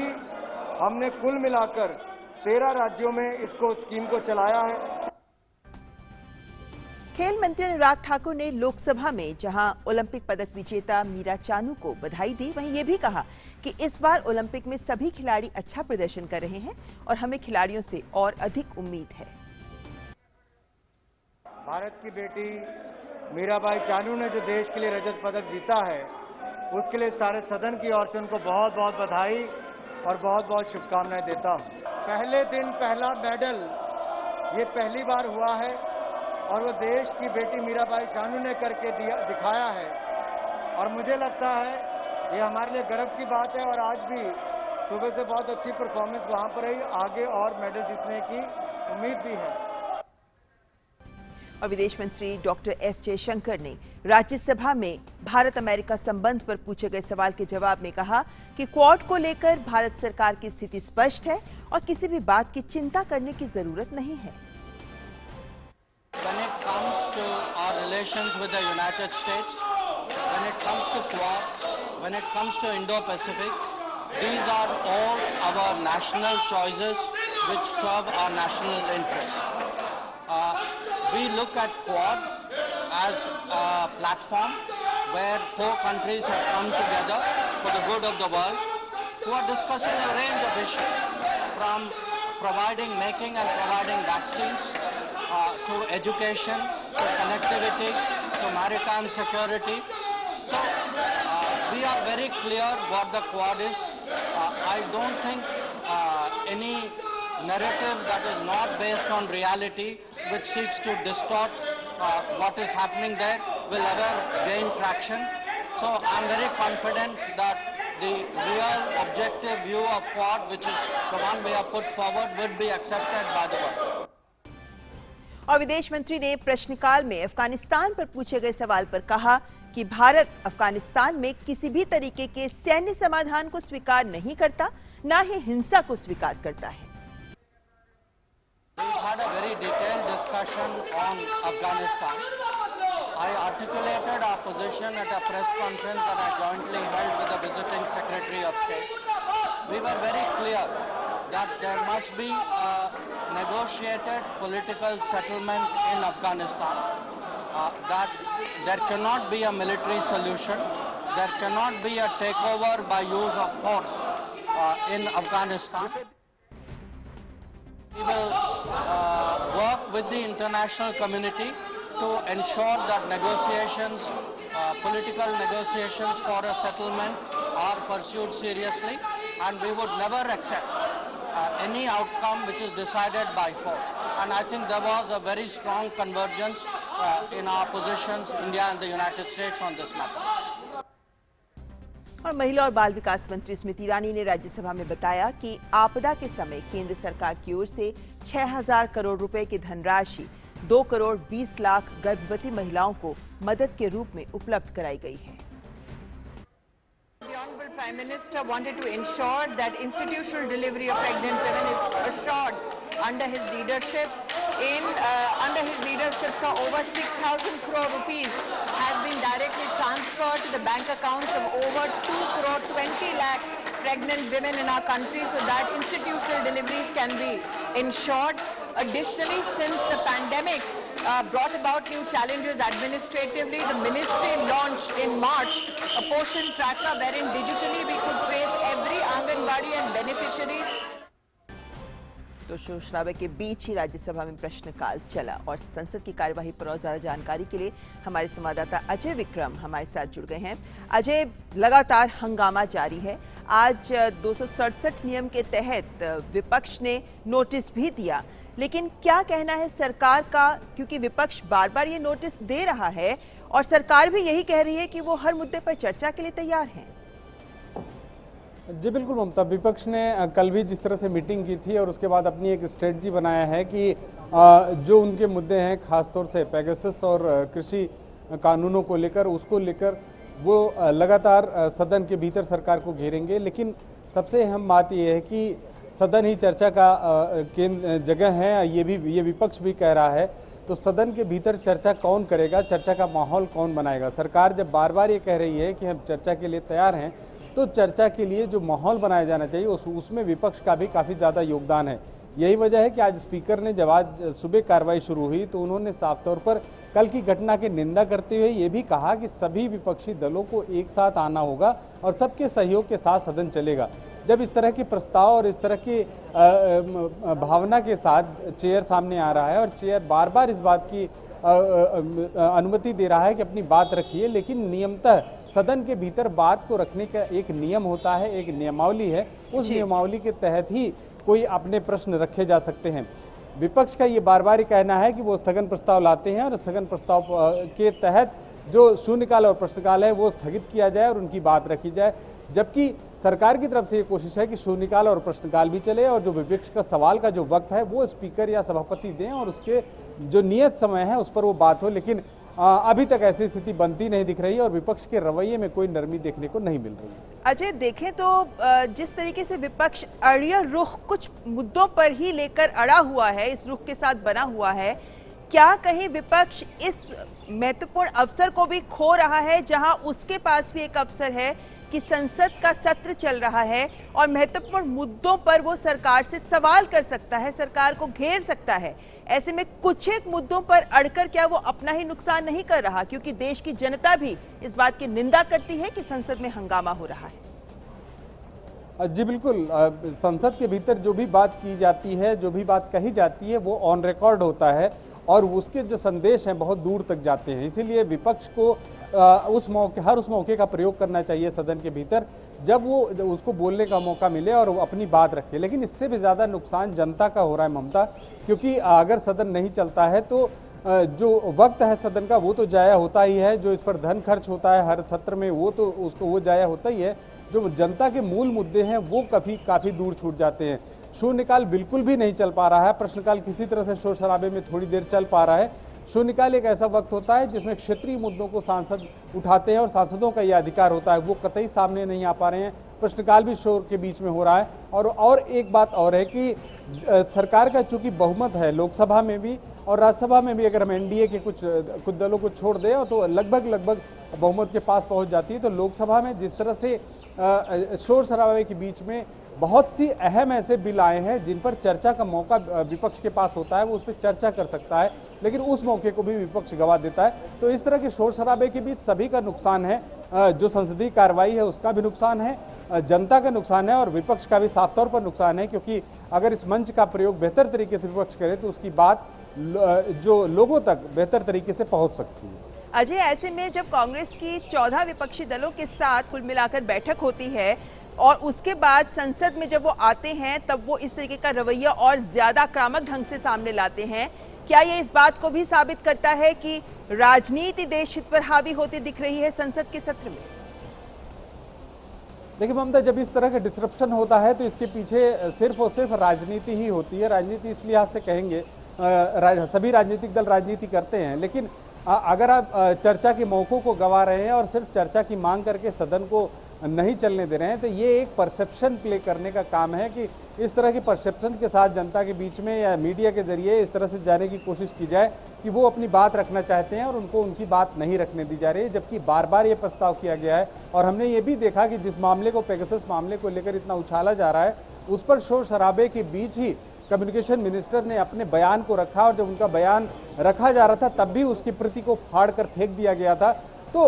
[SPEAKER 6] हमने कुल मिलाकर 13 राज्यों में इसको स्कीम को चलाया है।
[SPEAKER 1] खेल मंत्री अनुराग ठाकुर ने लोकसभा में जहां ओलंपिक पदक विजेता मीरा चानू को बधाई दी, वहीं ये भी कहा कि इस बार ओलंपिक में सभी खिलाड़ी अच्छा प्रदर्शन कर रहे हैं और हमें खिलाड़ियों से और अधिक उम्मीद है।
[SPEAKER 6] भारत की बेटी मीराबाई चानू ने जो देश के लिए रजत पदक जीता है, उसके लिए सारे सदन की ओर से उनको बहुत बहुत बधाई और बहुत बहुत शुभकामनाएं देता हूं। पहले दिन पहला मेडल ये पहली बार हुआ है और वो देश की बेटी मीराबाई चानू ने करके दिखाया है, और मुझे लगता है ये हमारे लिए गर्व की बात है। और आज भी सुबह से बहुत अच्छी परफॉर्मेंस वहां पर रही, आगे और मेडल जीतने की उम्मीद भी है।
[SPEAKER 1] और विदेश मंत्री डॉक्टर एस जयशंकर ने राज्यसभा में भारत अमेरिका संबंध पर पूछे गए सवाल के जवाब में कहा कि क्वाड को लेकर भारत सरकार की स्थिति स्पष्ट है और किसी भी बात की चिंता करने की जरूरत नहीं है।
[SPEAKER 7] When it comes to our relations with the United States, when it comes to Quad, when it comes to Indo-Pacific, these are all our national choices which serve our national interests. We look at Quad as a platform where 4 countries have come together for the good of the world, who are discussing a range of issues, from making and providing vaccines, to education, to connectivity, to maritime security. So we are very clear what the Quad is. I don't think any narrative that is not based on reality, which seeks to distort what is happening there, will ever gain traction. So I'm very confident that the real objective view of Quad, which is the one we have put forward, would be accepted by the world.
[SPEAKER 1] और विदेश मंत्री ने प्रश्नकाल में अफगानिस्तान पर पूछे गए सवाल पर कहा कि भारत अफगानिस्तान में किसी भी तरीके के सैन्य समाधान को स्वीकार नहीं करता, न ही हिंसा को स्वीकार करता है।
[SPEAKER 7] We've had a very detailed discussion on Afghanistan. I articulated our position at a press conference that I jointly held with the visiting Secretary of State. We were very clear that there must be a negotiated political settlement in Afghanistan, that there cannot be a military solution, there cannot be a takeover by use of force in Afghanistan. We will work with the international community to ensure that negotiations, political negotiations for a settlement are pursued seriously, and we would never accept any outcome which is decided by force. And I think there was a very strong convergence in our positions, India and the United States, on this matter.
[SPEAKER 1] और महिला और बाल विकास मंत्री स्मृति ईरानी ने राज्यसभा में बताया कि आपदा के समय केंद्र सरकार की ओर से 6,000 करोड़ रुपए की धनराशि 2 करोड़ 20 लाख गर्भवती महिलाओं को मदद के रूप में उपलब्ध कराई गई है।
[SPEAKER 8] The Honorable Prime Minister wanted to ensure that institutional delivery of pregnant women is assured under his leadership. Under his leadership, so over 6,000 crore rupees has been directly transferred to the bank accounts of over 2 crore 20 lakh pregnant women in our country, so that institutional deliveries can be ensured. Additionally, since the pandemic brought about new challenges administratively, the ministry launched in March a portion tracker wherein digitally we could trace every Anganwadi and beneficiaries.
[SPEAKER 1] तो शोर शराबे के बीच ही राज्यसभा में प्रश्नकाल चला और संसद की कार्यवाही पर और ज्यादा जानकारी के लिए हमारे संवाददाता अजय विक्रम हमारे साथ जुड़ गए हैं। अजय, लगातार हंगामा जारी है। आज 267 नियम के तहत विपक्ष ने नोटिस भी दिया, लेकिन क्या कहना है सरकार का, क्योंकि विपक्ष बार बार ये नोटिस दे रहा है और सरकार भी यही कह रही है कि वो हर मुद्दे पर चर्चा के लिए तैयार है।
[SPEAKER 9] जी बिल्कुल ममता, विपक्ष ने कल भी जिस तरह से मीटिंग की थी और उसके बाद अपनी एक स्ट्रेटजी बनाया है कि जो उनके मुद्दे हैं, खासतौर से पेगासस और कृषि कानूनों को लेकर, उसको लेकर वो लगातार सदन के भीतर सरकार को घेरेंगे। लेकिन सबसे अहम बात यह है कि सदन ही चर्चा का जगह है, ये विपक्ष भी कह रहा है। तो सदन के भीतर चर्चा कौन करेगा, चर्चा का माहौल कौन बनाएगा? सरकार जब बार बार ये कह रही है कि हम चर्चा के लिए तैयार हैं, तो चर्चा के लिए जो माहौल बनाया जाना चाहिए उसमें विपक्ष का भी काफ़ी ज़्यादा योगदान है। यही वजह है कि आज स्पीकर ने जब आज सुबह कार्रवाई शुरू हुई तो उन्होंने साफ तौर पर कल की घटना की निंदा करते हुए ये भी कहा कि सभी विपक्षी दलों को एक साथ आना होगा और सबके सहयोग के साथ सदन चलेगा। जब इस तरह के प्रस्ताव और इस तरह की भावना के साथ चेयर सामने आ रहा है और चेयर बार बार इस बात की अनुमति दे रहा है कि अपनी बात रखिए, लेकिन नियमतः सदन के भीतर बात को रखने का एक नियम होता है, एक नियमावली है, उस नियमावली के तहत ही कोई अपने प्रश्न रखे जा सकते हैं। विपक्ष का ये बार बार कहना है कि वो स्थगन प्रस्ताव लाते हैं और स्थगन प्रस्ताव के तहत जो शून्यकाल और प्रश्नकाल है वो स्थगित किया जाए और उनकी बात रखी जाए, जबकि सरकार की तरफ से ये कोशिश है कि शून्यकाल और प्रश्नकाल भी चले और जो विपक्ष का सवाल का जो वक्त है वो स्पीकर या सभापति दें और उसके जो नियत समय है उस पर वो बात हो। लेकिन अभी तक ऐसी स्थिति बनती नहीं दिख रही है और विपक्ष के रवैये में कोई नरमी देखने को नहीं मिल रही।
[SPEAKER 1] अजय, देखें तो जिस तरीके से विपक्ष अड़ियल रुख कुछ मुद्दों पर ही लेकर अड़ा हुआ है, इस रुख के साथ बना हुआ है, क्या कहीं विपक्ष इस महत्वपूर्ण अवसर को भी खो रहा है जहां उसके पास भी एक अवसर है कि संसद का सत्र चल रहा है और महत्वपूर्ण मुद्दों पर वो सरकार से सवाल कर सकता है, सरकार को घेर सकता है। ऐसे में कुछ एक मुद्दों पर अड़कर क्या वो अपना ही नुकसान नहीं कर रहा, क्योंकि देश की जनता भी इस बात की निंदा करती है कि संसद में हंगामा हो रहा है।
[SPEAKER 9] जी बिल्कुल, संसद के भीतर जो भी बात की जाती है, जो भी बात कही जाती है वो ऑन रिकॉर्ड होता है और उसके जो संदेश हैं बहुत दूर तक जाते हैं। इसीलिए विपक्ष को हर उस मौके का प्रयोग करना चाहिए सदन के भीतर जब वो उसको बोलने का मौका मिले और वो अपनी बात रखे। लेकिन इससे भी ज़्यादा नुकसान जनता का हो रहा है ममता, क्योंकि अगर सदन नहीं चलता है तो जो वक्त है सदन का वो तो जाया होता ही है, जो इस पर धन खर्च होता है हर सत्र में वो जाया होता ही है। जो जनता के मूल मुद्दे हैं वो काफ़ी दूर छूट जाते हैं। शून्यकाल बिल्कुल भी नहीं चल पा रहा है, प्रश्नकाल किसी तरह से शोर शराबे में थोड़ी देर चल पा रहा है। शून्यकाल एक ऐसा वक्त होता है जिसमें क्षेत्रीय मुद्दों को सांसद उठाते हैं और सांसदों का ये अधिकार होता है, वो कतई सामने नहीं आ पा रहे हैं। प्रश्नकाल भी शोर के बीच में हो रहा है। और एक बात और है कि सरकार का चूंकि बहुमत है लोकसभा में भी और राज्यसभा में भी, अगर हम एनडीए के कुछ दलों को छोड़ दें तो लगभग बहुमत के पास पहुंच जाती है। तो लोकसभा में जिस तरह से शोर शराबे के बीच में बहुत सी अहम ऐसे बिल आए हैं जिन पर चर्चा का मौका विपक्ष के पास होता है, वो उस पर चर्चा कर सकता है, लेकिन उस मौके को भी विपक्ष गंवा देता है। तो इस तरह के शोर शराबे के बीच सभी का नुकसान है, जो संसदीय कार्रवाई है उसका भी नुकसान है, जनता का नुकसान है और विपक्ष का भी साफ तौर पर नुकसान है, क्योंकि अगर इस मंच का प्रयोग बेहतर तरीके से विपक्ष करे तो उसकी बात जो लोगों तक बेहतर तरीके से पहुंच सकती है।
[SPEAKER 1] अजय, ऐसे में जब कांग्रेस की 14 विपक्षी दलों के साथ कुल मिलाकर बैठक होती है और उसके बाद संसद में जब वो आते हैं तब वो इस तरीके का रवैया और ज्यादा आक्रामक ढंग से सामने लाते हैं, क्या ये इस बात को भी साबित करता है कि राजनीति देश हित पर हावी होती दिख रही है संसद के सत्र में?
[SPEAKER 9] देखिए ममता, जब इस तरह का डिसरप्शन होता है तो इसके पीछे सिर्फ और सिर्फ राजनीति ही होती है। राजनीति इस लिहाज से कहेंगे, सभी राजनीतिक दल राजनीति करते हैं, लेकिन अगर आप चर्चा के मौकों को गंवा रहे हैं और सिर्फ चर्चा की मांग करके सदन को नहीं चलने दे रहे हैं, तो ये एक परसेप्शन प्ले करने का काम है कि इस तरह की परसेप्शन के साथ जनता के बीच में या मीडिया के जरिए इस तरह से जाने की कोशिश की जाए कि वो अपनी बात रखना चाहते हैं और उनको उनकी बात नहीं रखने दी जा रही है, जबकि बार बार ये प्रस्ताव किया गया है। और हमने ये भी देखा कि जिस मामले को, पेगासस मामले को लेकर इतना उछाला जा रहा है, उस पर शोर शराबे के बीच ही कम्युनिकेशन मिनिस्टर ने अपने बयान को रखा और जब उनका बयान रखा जा रहा था तब भी उसकी प्रति को फाड़ कर फेंक दिया गया था। तो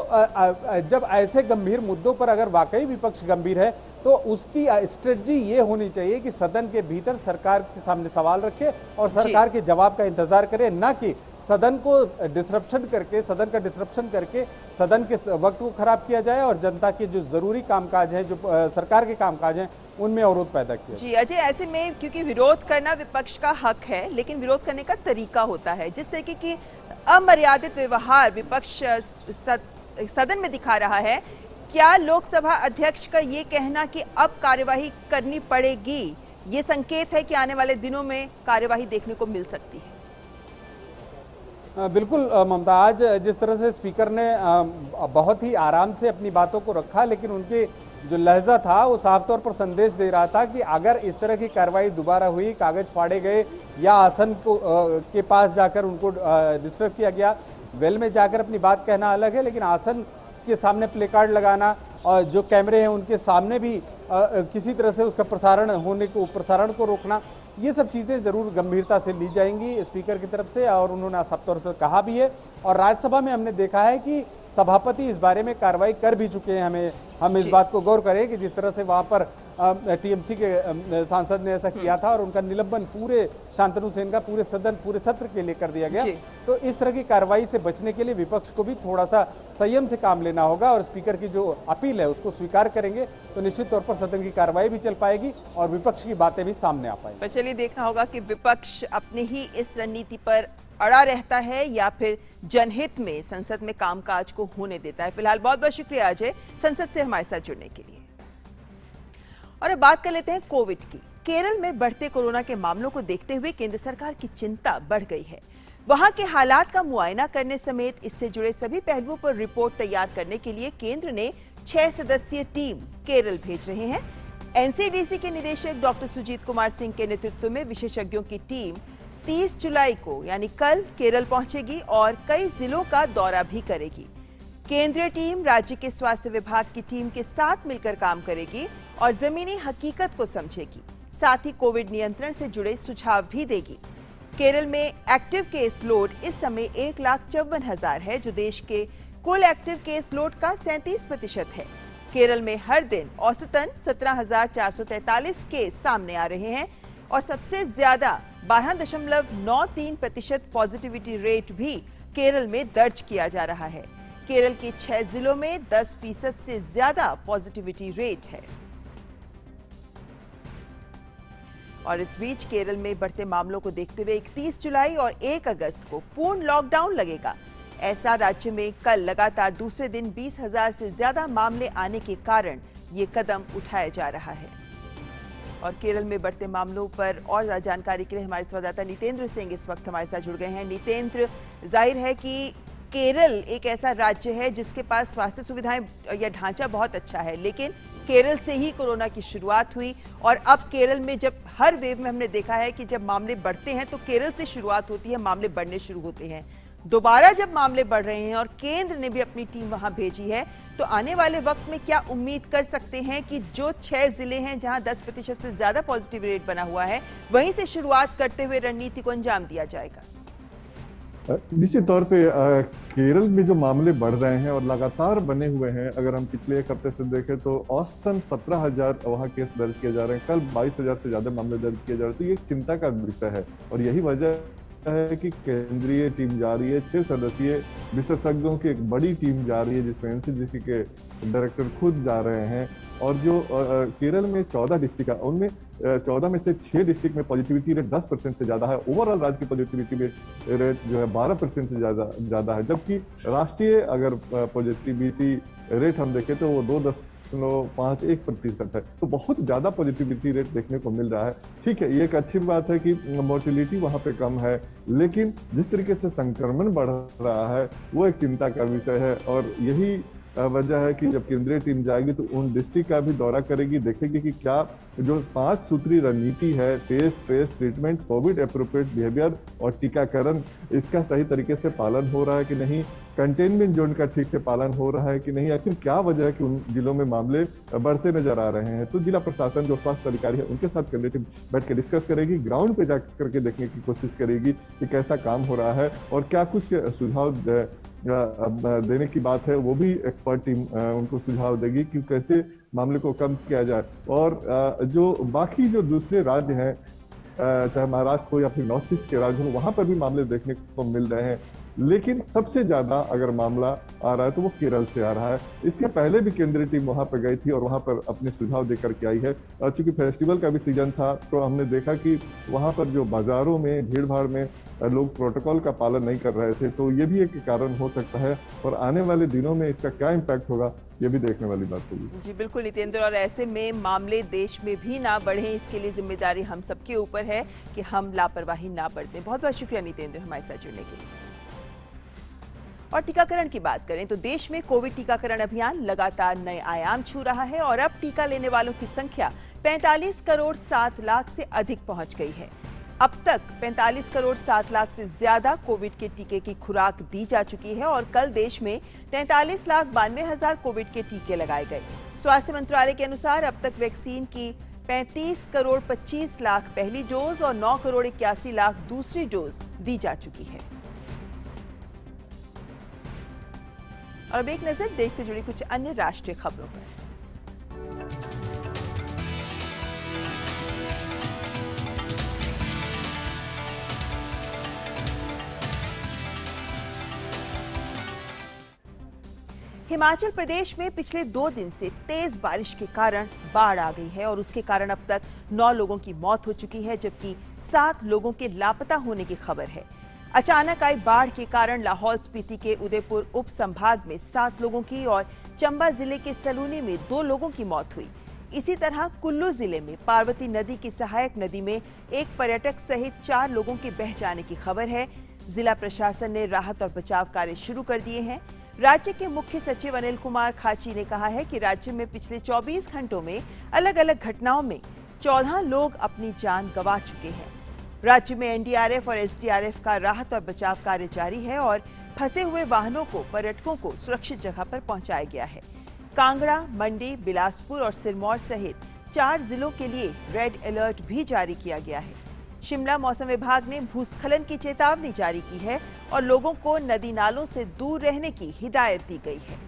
[SPEAKER 9] जब ऐसे गंभीर मुद्दों पर अगर वाकई विपक्ष गंभीर है तो उसकी स्ट्रेटजी ये होनी चाहिए कि सदन के भीतर सरकार के सामने सवाल रखे और सरकार के जवाब का इंतजार करे, ना कि सदन को डिसरप्शन करके, सदन का डिसरप्शन करके सदन के वक्त को खराब किया जाए और जनता के जो जरूरी कामकाज हैं, जो सरकार के कामकाज हैं, उनमें अवरोध पैदा किया।
[SPEAKER 1] जी अजय, ऐसे में क्योंकि विरोध करना विपक्ष का हक है, लेकिन विरोध करने का तरीका होता है। जिस तरीके की अमर्यादित व्यवहार विपक्ष सदन में दिखा रहा है, क्या लोकसभा अध्यक्ष का ये कहना कि अब कार्यवाही करनी पड़ेगी, ये संकेत है कि आने वाले दिनों में कार्यवाही देखने को मिल सकती है?
[SPEAKER 9] बिल्कुल ममता, आज जिस तरह से स्पीकर ने बहुत ही आराम से अपनी बातों को रखा, लेकिन उनके जो लहजा था वो साफ तौर पर संदेश दे रहा था कि अगर इस तरह की कार्रवाई दोबारा हुई, कागज फाड़े गए या आसन को के पास जाकर उनको डिस्टर्ब किया गया, वेल में जाकर अपनी बात कहना अलग है, लेकिन आसन के सामने प्ले कार्ड लगाना और जो कैमरे हैं उनके सामने भी किसी तरह से उसका प्रसारण को रोकना, ये सब चीज़ें ज़रूर गंभीरता से ली जाएंगी स्पीकर की तरफ से और उन्होंने साफ तौर से कहा भी है। और राज्यसभा में हमने देखा है कि सभापति इस बारे में कार्रवाई कर भी चुके हैं। हम इस बात को गौर करें कि जिस तरह से वहाँ पर टीएमसी के सांसद ने ऐसा किया था और उनका निलंबन पूरे शांतनु सेन का पूरे सत्र के लिए कर दिया गया। तो इस तरह की कार्रवाई से बचने के लिए विपक्ष को भी थोड़ा सा संयम से काम लेना होगा और स्पीकर की जो अपील है उसको स्वीकार करेंगे तो निश्चित तौर पर सदन की कार्रवाई भी चल पाएगी और विपक्ष की बातें भी सामने आ पाएंगी।
[SPEAKER 1] चलिए देखना होगा कि विपक्ष अपनी ही इस रणनीति पर अड़ा रहता है या फिर जनहित में संसद में कामकाज को होने देता है। फिलहाल बहुत बहुत शुक्रिया अजय, संसद से हमारे साथ जुड़ने के लिए। और अब बात कर लेते हैं कोविड की। केरल में बढ़ते कोरोना के मामलों को देखते हुए केंद्र सरकार की चिंता बढ़ गई है। वहां के हालात का मुआयना करने समेत इससे जुड़े सभी पहलुओं पर रिपोर्ट तैयार करने के लिए केंद्र ने 6 सदस्यीय टीम केरल भेज रहे हैं। एनसीडीसी के निदेशक डॉक्टर सुजीत कुमार सिंह के नेतृत्व में विशेषज्ञों की टीम 30 जुलाई को यानी कल केरल पहुंचेगी और कई जिलों का दौरा भी करेगी। केंद्रीय टीम राज्य के स्वास्थ्य विभाग की टीम के साथ मिलकर काम करेगी और जमीनी हकीकत को समझेगी, साथ ही कोविड नियंत्रण से जुड़े सुझाव भी देगी। केरल में एक्टिव केस लोड इस समय 1,54,000 है, जो देश के कुल एक्टिव केस लोड का 37% है। केरल में हर दिन औसतन 17,443 केस सामने आ रहे हैं और सबसे ज्यादा 12.93% पॉजिटिविटी रेट भी केरल में दर्ज किया जा रहा है। केरल के 6 जिलों में 10% से ज्यादा पॉजिटिविटी रेट है। और इस बीच केरल में बढ़ते मामलों को देखते हुए 31 जुलाई और 1 अगस्त को पूर्ण लॉकडाउन लगेगा। ऐसा राज्य में कल लगातार दूसरे दिन 20,000 से ज्यादा मामले आने के कारण ये कदम उठाया जा रहा है। और केरल में बढ़ते मामलों पर और ज्यादा जानकारी के लिए हमारे संवाददाता नितेंद्र सिंह इस वक्त हमारे साथ जुड़ गए हैं। नितेंद्र, जाहिर है कि केरल एक ऐसा राज्य है जिसके पास स्वास्थ्य सुविधाएं या ढांचा बहुत अच्छा है, लेकिन केरल से ही कोरोना की शुरुआत हुई और अब केरल में जब हर वेव में हमने देखा है कि जब मामले बढ़ते हैं तो केरल से शुरुआत होती है, मामले बढ़ने शुरू होते हैं। दोबारा जब मामले बढ़ रहे हैं और केंद्र ने भी अपनी टीम वहां भेजी है, तो आने वाले वक्त में क्या उम्मीद कर सकते हैं कि जो 6 जिले हैं जहां 10% से ज्यादा पॉजिटिव रेट बना हुआ है, वहीं से शुरुआत करते हुए रणनीति को अंजाम दिया जाएगा?
[SPEAKER 10] निश्चित तौर पे केरल में जो मामले बढ़ रहे हैं और लगातार बने हुए हैं, अगर हम पिछले एक हफ्ते से देखें तो औसतन 17,000 वहाँ केस दर्ज किए जा रहे हैं। कल 22,000 से ज्यादा मामले दर्ज किए जा रहे हैं। तो ये चिंता का विषय है और यही वजह है कि केंद्रीय टीम जा रही है। 6 सदस्यीय विशेषज्ञों की एक बड़ी टीम जा रही है जिसमें एनसीडीसी के डायरेक्टर खुद जा रहे हैं। और जो केरल में 14 डिस्ट्रिक्ट है, उनमें 14 में से 6 डिस्ट्रिक्ट में पॉजिटिविटी रेट 10% से ज्यादा है। ओवरऑल राज्य की पॉजिटिविटी रेट जो है 12% से ज्यादा है, जबकि राष्ट्रीय अगर पॉजिटिविटी रेट हम देखें तो वो 2.51% है। तो बहुत ज्यादा पॉजिटिविटी रेट देखने को मिल रहा है। ठीक है, ये एक अच्छी बात है कि मोर्टिलिटी वहां पे कम है, लेकिन जिस तरीके से संक्रमण बढ़ रहा है वो एक चिंता का विषय है। और यही वजह है कि जब केंद्रीय टीम जाएगी तो उन डिस्ट्रिक्ट का भी दौरा करेगी, देखेगी कि क्या जो 5 सूत्री रणनीति है, test, trace, treatment, Covid appropriate behaviour और टीकाकरण, इसका सही तरीके से पालन हो रहा है कि नहीं, कंटेनमेंट जोन का ठीक से पालन हो रहा है कि नहीं, आखिर क्या वजह है कि उन जिलों में मामले बढ़ते नजर आ रहे हैं। तो जिला प्रशासन जो स्वास्थ्य अधिकारी है उनके साथ केंद्रीय टीम बैठ के डिस्कस करेगी, ग्राउंड पे जाकर के देखने की कोशिश करेगी कि कैसा काम हो रहा है और क्या कुछ सुझाव देने की बात है, वो भी एक्सपर्ट टीम उनको सुझाव देगी कि कैसे मामले को कम किया जाए। और जो बाकी जो दूसरे राज्य हैं, चाहे महाराष्ट्र हो या फिर नॉर्थ ईस्ट के राज्य हो, वहां पर भी मामले देखने को मिल रहे हैं, लेकिन सबसे ज्यादा अगर मामला आ रहा है तो वो केरल से आ रहा है। इसके पहले भी केंद्रीय टीम वहां पर गई थी और वहां पर अपने सुझाव देकर के आई है। चूंकि फेस्टिवल का भी सीजन था तो हमने देखा कि वहां पर जो बाजारों में भीड़ भाड़ में लोग प्रोटोकॉल का पालन नहीं कर रहे थे, तो ये भी एक कारण हो सकता है। और आने वाले दिनों में इसका क्या इम्पैक्ट होगा ये भी देखने वाली बात होगी।
[SPEAKER 1] जी बिल्कुल नितेंद्र, और ऐसे में मामले देश में भी ना बढ़े, इसके लिए जिम्मेदारी हम सबके ऊपर है कि हम लापरवाही ना बरतें। बहुत बहुत शुक्रिया नितेंद्र हमारे साथ जुड़ने के लिए। और टीकाकरण की बात करें तो देश में कोविड टीकाकरण अभियान लगातार नए आयाम छू रहा है और अब टीका लेने वालों की संख्या 45 करोड़ 7 लाख से अधिक पहुंच गई है। अब तक 45 करोड़ 7 लाख से ज्यादा कोविड के टीके की खुराक दी जा चुकी है और कल देश में 43,92,000 कोविड के टीके लगाए गए। स्वास्थ्य मंत्रालय के अनुसार अब तक वैक्सीन की 35 करोड़ 25 लाख पहली डोज और 9 करोड़ 81 लाख दूसरी डोज दी जा चुकी है। और अब एक नजर देश से जुड़ी कुछ अन्य राष्ट्रीय खबरों पर। हिमाचल प्रदेश में पिछले 2 दिन से तेज बारिश के कारण बाढ़ आ गई है और उसके कारण अब तक 9 लोगों की मौत हो चुकी है, जबकि 7 लोगों के लापता होने की खबर है। अचानक आई बाढ़ के कारण लाहौल स्पीति के उदयपुर उप संभाग में 7 लोगों की और चंबा जिले के सलूनी में 2 लोगों की मौत हुई। इसी तरह कुल्लू जिले में पार्वती नदी की सहायक नदी में एक पर्यटक सहित 4 लोगों के बह जाने की खबर है। जिला प्रशासन ने राहत और बचाव कार्य शुरू कर दिए हैं। राज्य के मुख्य सचिव अनिल कुमार खाची ने कहा है कि राज्य में पिछले 24 घंटों में अलग अलग घटनाओं में 14 लोग अपनी जान गंवा चुके हैं। राज्य में एनडीआरएफ और एसडीआरएफ का राहत और बचाव कार्य जारी है और फंसे हुए वाहनों को पर्यटकों को सुरक्षित जगह पर पहुंचाया गया है। कांगड़ा, मंडी, बिलासपुर और सिरमौर सहित 4 जिलों के लिए रेड अलर्ट भी जारी किया गया है। शिमला मौसम विभाग ने भूस्खलन की चेतावनी जारी की है और लोगों को नदी नालों से दूर रहने की हिदायत दी गई है।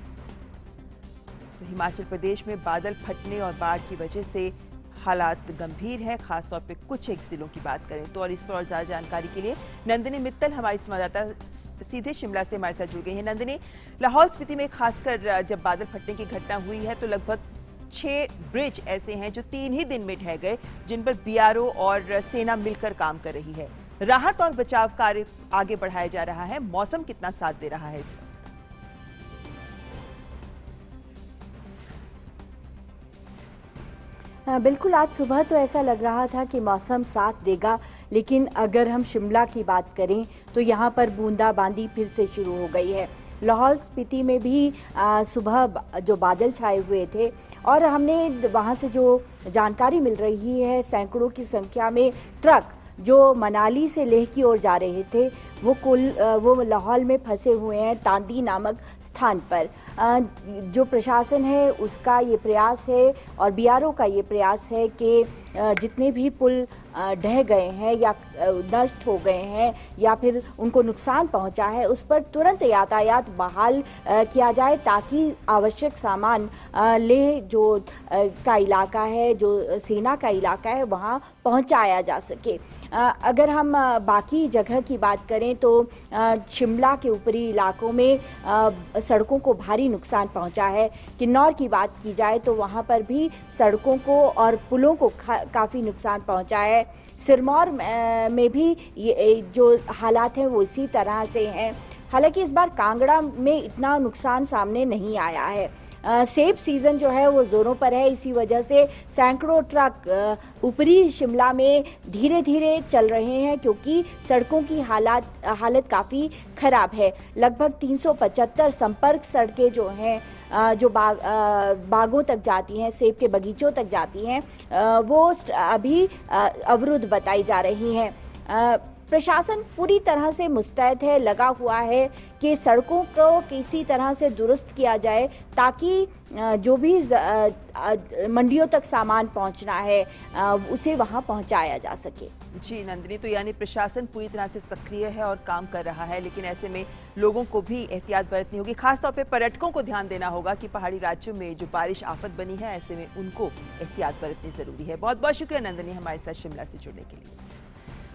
[SPEAKER 1] तो हिमाचल प्रदेश में बादल फटने और बाढ़ की वजह से हालात गंभीर है, खासतौर पे कुछ एक जिलों की बात करें तो। और इस पर और ज्यादा जानकारी के लिए नंदिनी मित्तल हमारी संवाददाता सीधे शिमला से हमारे साथ जुड़ गई हैं। नंदिनी, लाहौल स्पीति में खासकर जब बादल फटने की घटना हुई है तो लगभग 6 ब्रिज ऐसे हैं जो 3 ही दिन में ढह गए, जिन पर बीआरओ और सेना मिलकर काम कर रही है। राहत और बचाव कार्य आगे बढ़ाया जा रहा है। मौसम कितना साथ दे रहा है इस वक्त?
[SPEAKER 11] बिल्कुल, आज सुबह तो ऐसा लग रहा था कि मौसम साथ देगा, लेकिन अगर हम शिमला की बात करें तो यहाँ पर बूंदाबांदी फिर से शुरू हो गई है। लाहौल स्पीति में भी सुबह जो बादल छाए हुए थे और हमने वहाँ से जो जानकारी मिल रही है, सैकड़ों की संख्या में ट्रक जो मनाली से लेह की ओर जा रहे थे वो लाहौल में फंसे हुए हैं तांदी नामक स्थान पर। जो प्रशासन है उसका ये प्रयास है और बीआरओ का ये प्रयास है कि जितने भी पुल ढह गए हैं या नष्ट हो गए हैं या फिर उनको नुकसान पहुंचा है उस पर तुरंत यातायात बहाल किया जाए ताकि आवश्यक सामान लेह जो का इलाका है, जो सेना का इलाका है, वहां पहुंचाया जा सके। अगर हम बाकी जगह की बात करें तो शिमला के ऊपरी इलाकों में सड़कों को भारी नुकसान पहुंचा है। किन्नौर की बात की जाए तो वहां पर भी सड़कों को और पुलों को काफ़ी नुकसान पहुंचा है। सिरमौर में भी ये जो हालात हैं वो इसी तरह से हैं। हालांकि इस बार कांगड़ा में इतना नुकसान सामने नहीं आया है। सेब सीज़न जो है वो ज़ोरों पर है, इसी वजह से सैकड़ों ट्रक ऊपरी शिमला में धीरे धीरे चल रहे हैं क्योंकि सड़कों की हालत काफ़ी ख़राब है। लगभग 375 संपर्क सड़कें जो हैं जो बागों तक जाती हैं, सेब के बगीचों तक जाती हैं, वो अभी अवरुद्ध बताई जा रही हैं। प्रशासन पूरी तरह से मुस्तैद है, लगा हुआ है कि सड़कों को किसी तरह से दुरुस्त किया जाए ताकि जो भी मंडियों तक सामान पहुंचना है उसे वहां पहुंचाया जा सके।
[SPEAKER 1] जी नंदिनी, तो यानी प्रशासन पूरी तरह से सक्रिय है और काम कर रहा है, लेकिन ऐसे में लोगों को भी एहतियात बरतनी होगी। खासतौर पे पर्यटकों को ध्यान देना होगा कि पहाड़ी राज्यों में जो बारिश आफत बनी है, ऐसे में उनको एहतियात बरतनी जरूरी है। बहुत बहुत शुक्रिया नंदिनी हमारे साथ शिमला से जुड़ने के लिए।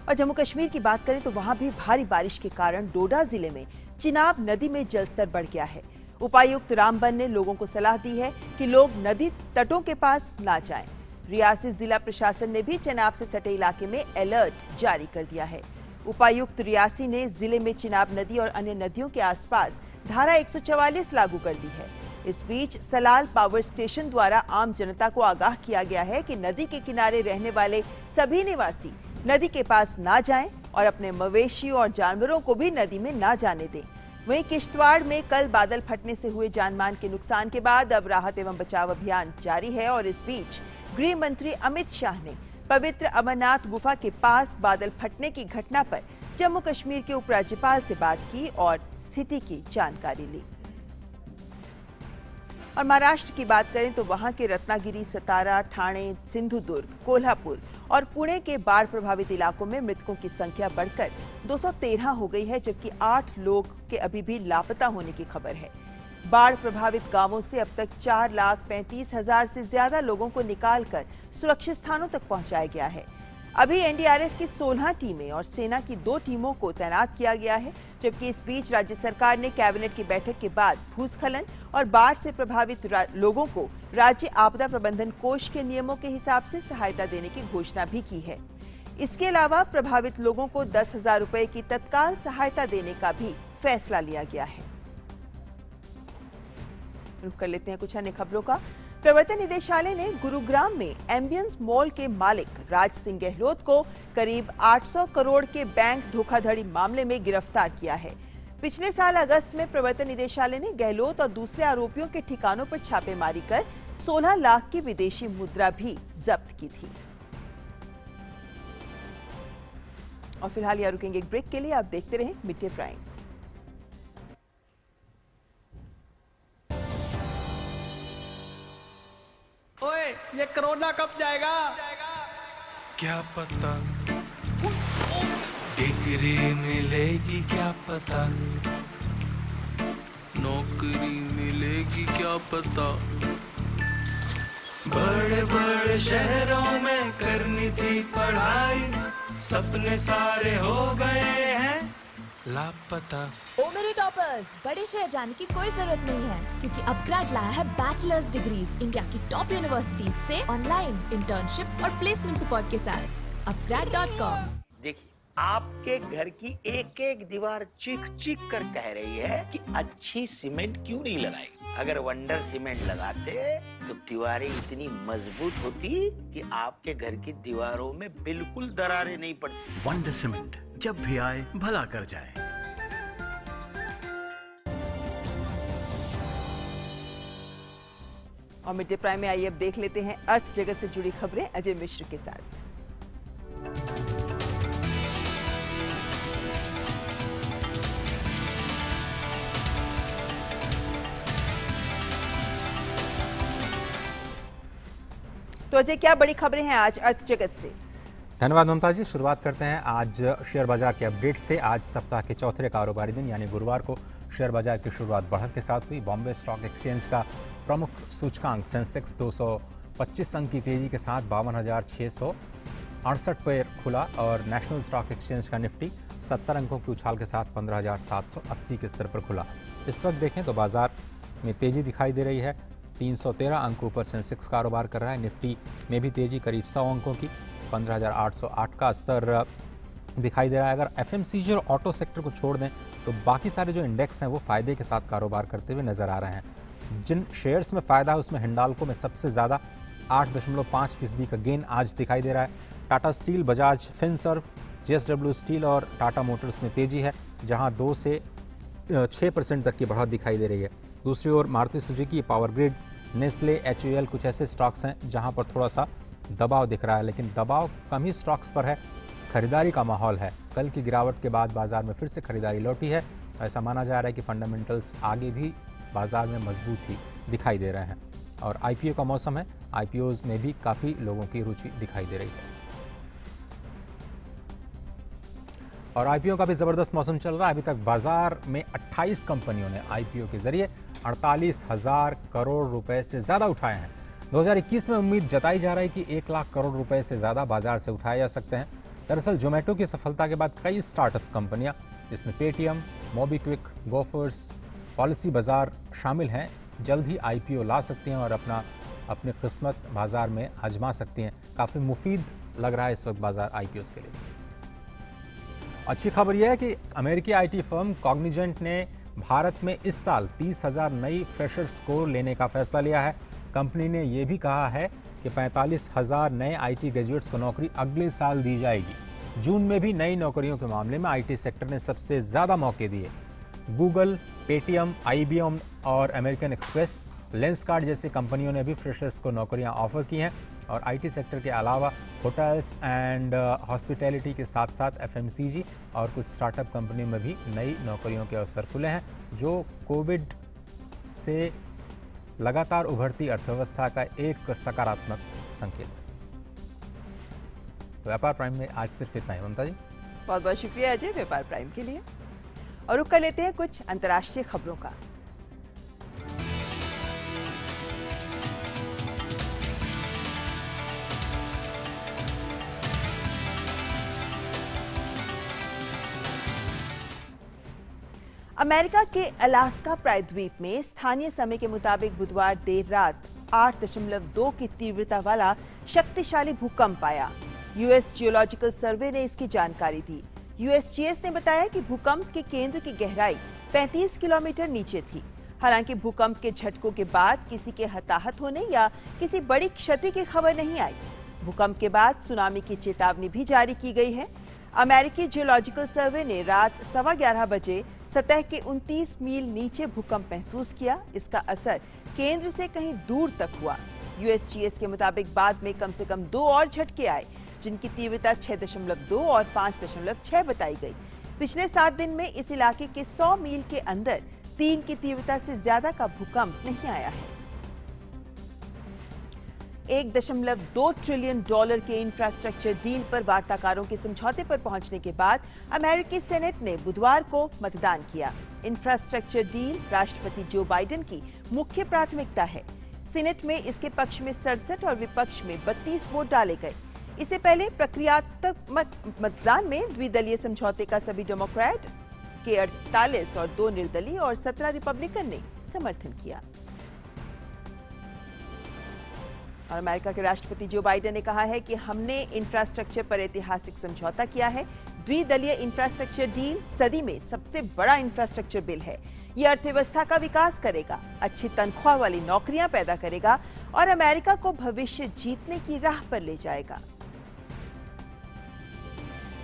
[SPEAKER 1] और जम्मू कश्मीर की बात करें तो वहां भी भारी बारिश के कारण डोडा जिले में चिनाब नदी में जलस्तर बढ़ गया है। उपायुक्त रामबन ने लोगों को सलाह दी है कि लोग नदी तटों के पास ना जाएं। रियासी जिला प्रशासन ने भी चिनाब से सटे इलाके में अलर्ट जारी कर दिया है। उपायुक्त रियासी ने जिले में चिनाब नदी और अन्य नदियों के आसपास धारा 144 लागू कर दी है। इस बीच सलाल पावर स्टेशन द्वारा आम जनता को आगाह किया गया है कि नदी के किनारे रहने वाले सभी निवासी नदी के पास ना जाएं और अपने मवेशी और जानवरों को भी नदी में ना जाने दें। वहीं किश्तवाड़ में कल बादल फटने से हुए जानमाल के नुकसान के बाद अब राहत एवं बचाव अभियान जारी है और इस बीच गृह मंत्री अमित शाह ने पवित्र अमरनाथ गुफा के पास बादल फटने की घटना पर जम्मू कश्मीर के उपराज्यपाल से बात की और स्थिति की जानकारी ली। और महाराष्ट्र की बात करें तो वहां के रत्नागिरी, सतारा, ठाणे, सिंधुदुर्ग, कोल्हापुर और पुणे के बाढ़ प्रभावित इलाकों में मृतकों की संख्या बढ़कर 213 हो गई है, जबकि 8 लोग के अभी भी लापता होने की खबर है। बाढ़ प्रभावित गांवों से अब तक 4,35,000 से ज्यादा लोगों को निकालकर सुरक्षित स्थानों तक पहुंचाया गया है। अभी एनडीआरएफ की 16 टीमें और सेना की 2 टीमों को तैनात किया गया है, जबकि इस बीच राज्य सरकार ने कैबिनेट की बैठक के बाद भूस्खलन और बाढ़ से प्रभावित लोगों को राज्य आपदा प्रबंधन कोष के नियमों के हिसाब से सहायता देने की घोषणा भी की है। इसके अलावा प्रभावित लोगों को 10,000 रुपए की तत्काल सहायता देने का भी फैसला लिया गया है। रुक कर लेते हैं कुछ अन्य खबरों का। प्रवर्तन निदेशालय ने गुरुग्राम में एम्बियंस मॉल के मालिक राज सिंह गहलोत को करीब 800 करोड़ के बैंक धोखाधड़ी मामले में गिरफ्तार किया है। पिछले साल अगस्त में प्रवर्तन निदेशालय ने गहलोत और दूसरे आरोपियों के ठिकानों पर छापेमारी कर 16 लाख की विदेशी मुद्रा भी जब्त की थी। और फिलहाल यहाँ रुकेंगे एक ब्रेक के लिए। आप देखते रहें मिड डे प्राइम।
[SPEAKER 12] ओए, ये कोरोना कब जाएगा?
[SPEAKER 13] क्या पता, डिग्री मिलेगी क्या पता, नौकरी मिलेगी क्या पता, बड़े बड़े शहरों में करनी थी पढ़ाई, सपने सारे हो गए हैं लापता।
[SPEAKER 14] ओ मेरे टॉपर्स, बड़े शहर जाने की कोई जरूरत नहीं है, क्योंकि अपग्रेड लाया है बैचलर्स डिग्रीज इंडिया की टॉप यूनिवर्सिटीज से ऑनलाइन इंटर्नशिप और प्लेसमेंट सपोर्ट के साथ। upgrad.com।
[SPEAKER 15] देखिए, आपके घर की एक एक दीवार चीख चीख कर कह रही है कि अच्छी सीमेंट क्यों नहीं लगाई। अगर वंडर सीमेंट लगाते तो दीवारें इतनी मजबूत होती कि आपके घर की दीवारों में बिल्कुल दरारें नहीं पड़ती।
[SPEAKER 16] वंडर सीमेंट, जब भी आए भला कर जाए।
[SPEAKER 1] और मिड डे प्राइम में आइए अब देख लेते हैं अर्थ जगत से जुड़ी खबरें अजय मिश्र के साथ। तो अजय, क्या बड़ी खबरें हैं आज अर्थ जगत से?
[SPEAKER 2] धन्यवाद ममता जी। शुरुआत करते हैं आज शेयर बाजार के अपडेट से। आज सप्ताह के चौथे कारोबारी दिन यानी गुरुवार को शेयर बाजार की शुरुआत बढ़त के साथ हुई। बॉम्बे स्टॉक एक्सचेंज का प्रमुख सूचकांक सेंसेक्स 225 अंक की तेजी के साथ 52,668 पर खुला और नेशनल स्टॉक एक्सचेंज का निफ्टी 70 अंकों की उछाल के साथ 15,780 के स्तर पर खुला। इस वक्त देखें तो बाजार में तेजी दिखाई दे रही है। 313 अंक ऊपर सेंसेक्स कारोबार कर रहा है। निफ्टी में भी तेजी करीब 100 अंकों की 15,808 का स्तर दिखाई दे रहा है। अगर एफएमसीजी और ऑटो सेक्टर को छोड़ दें तो बाकी सारे जो इंडेक्स हैं वो फायदे के साथ कारोबार करते हुए नजर आ रहे हैं। जिन शेयर्स में फ़ायदा है उसमें हिंडाल्को में सबसे ज़्यादा 8.5% का गेन आज दिखाई दे रहा है। Tata steel, Bajaj Finserv, JSW steel और टाटा मोटर्स में तेजी है, जहां 2 से 6% तक की बढ़त दिखाई दे रही है। दूसरी ओर Maruti Suzuki, Power Grid, Nestle, HUL कुछ ऐसे स्टॉक्स हैं जहां पर थोड़ा सा दबाव दिख रहा है, लेकिन दबाव कम ही स्टॉक्स पर है। खरीदारी का माहौल है। कल की गिरावट के बाद बाजार में फिर से खरीदारी लौटी है। ऐसा माना जा रहा है कि फंडामेंटल्स आगे भी बाजार में मजबूत ही दिखाई दे रहे हैं। और आईपीओ का मौसम है। आईपीओज में भी काफ़ी लोगों की रुचि दिखाई दे रही है और आईपीओ का भी ज़बरदस्त मौसम चल रहा है। अभी तक बाजार में 28 कंपनियों ने आईपीओ के जरिए 48,000 करोड़ रुपए से ज़्यादा उठाए हैं। 2021 में उम्मीद जताई जा रही है कि 1 लाख करोड़ रुपए से ज़्यादा बाजार से उठाए जा सकते हैं। दरअसल जोमेटो की सफलता के बाद कई स्टार्टअप्स कंपनियां जिसमें पेटीएम, मोबीक्विक, गोफर्स, पॉलिसी बाजार शामिल हैं, जल्द ही आईपीओ ला सकती हैं और अपनी किस्मत बाजार में आजमा सकती हैं। काफ़ी मुफीद लग रहा है इस वक्त बाजार आईपीओस के लिए। अच्छी खबर यह है कि अमेरिकी आईटी फर्म कॉग्निजेंट ने भारत में इस साल 30,000 नई फ्रेशर स्कोर लेने का फैसला लिया है। कंपनी ने यह भी कहा है कि 45,000 नए आईटी ग्रेजुएट्स को नौकरी अगले साल दी जाएगी। जून में भी नई नौकरियों के मामले में आईटी सेक्टर ने सबसे ज़्यादा मौके दिए। गूगल, पेटीएम, आईबीएम और अमेरिकन एक्सप्रेस, लेंसकार्ट जैसी कंपनियों ने भी फ्रेशर्स को नौकरियां ऑफर की हैं। और आईटी सेक्टर के अलावा होटल्स एंड हॉस्पिटैलिटी के साथ साथ एफएमसीजी और कुछ स्टार्टअप कंपनियों में भी नई नौकरियों के अवसर खुले हैं, जो कोविड से लगातार उभरती अर्थव्यवस्था का एक सकारात्मक संकेत है। व्यापार प्राइम में आज सिर्फ इतना ही। ममता जी,
[SPEAKER 1] बहुत बहुत शुक्रिया अजय व्यापार प्राइम के लिए। और रुक कर लेते हैं कुछ अंतर्राष्ट्रीय खबरों का। अमेरिका के अलास्का प्रायद्वीप में स्थानीय समय के मुताबिक बुधवार देर रात 8.2 की तीव्रता वाला शक्तिशाली भूकंप आया। यूएस जियोलॉजिकल सर्वे ने इसकी जानकारी दी। यूएसजीएस ने बताया कि भूकंप के केंद्र की गहराई 35 किलोमीटर नीचे थी। हालांकि भूकंप के झटकों के बाद किसी के हताहत होने या किसी बड़ी क्षति की खबर नहीं आई। भूकंप के बाद सुनामी की चेतावनी भी जारी की गई है। अमेरिकी जियोलॉजिकल सर्वे ने रात 11:15 बजे सतह के 29 मील नीचे भूकंप महसूस किया। इसका असर केंद्र से कहीं दूर तक हुआ। यूएसजीएस के मुताबिक बाद में कम से कम 2 और झटके आए, जिनकी तीव्रता 6.2 और 5.6 बताई गई। पिछले 7 दिन में इस इलाके के 100 मील के अंदर 3 की तीव्रता से ज्यादा का भूकंप नहीं आया है। $1.2 ट्रिलियन के इंफ्रास्ट्रक्चर डील पर वार्ताकारों के समझौते पर पहुंचने के बाद अमेरिकी सेनेट ने बुधवार को मतदान किया। इंफ्रास्ट्रक्चर डील राष्ट्रपति जो बाइडेन की मुख्य प्राथमिकता है। सेनेट में इसके पक्ष में 67 और विपक्ष में 32 वोट डाले गए। इससे पहले प्रक्रियात्मक मतदान में द्विदलीय समझौते का सभी डेमोक्रेट के 48 और 2 निर्दलीय और 17 रिपब्लिकन ने समर्थन किया। और अमेरिका के राष्ट्रपति जो बाइडेन ने कहा है कि हमने इंफ्रास्ट्रक्चर पर ऐतिहासिक समझौता किया है। द्विदलीय इंफ्रास्ट्रक्चर डील सदी में सबसे बड़ा इंफ्रास्ट्रक्चर बिल है। ये अर्थव्यवस्था का विकास करेगा, अच्छी तनख्वाह वाली नौकरियां पैदा करेगा और अमेरिका को भविष्य जीतने की राह पर ले जाएगा।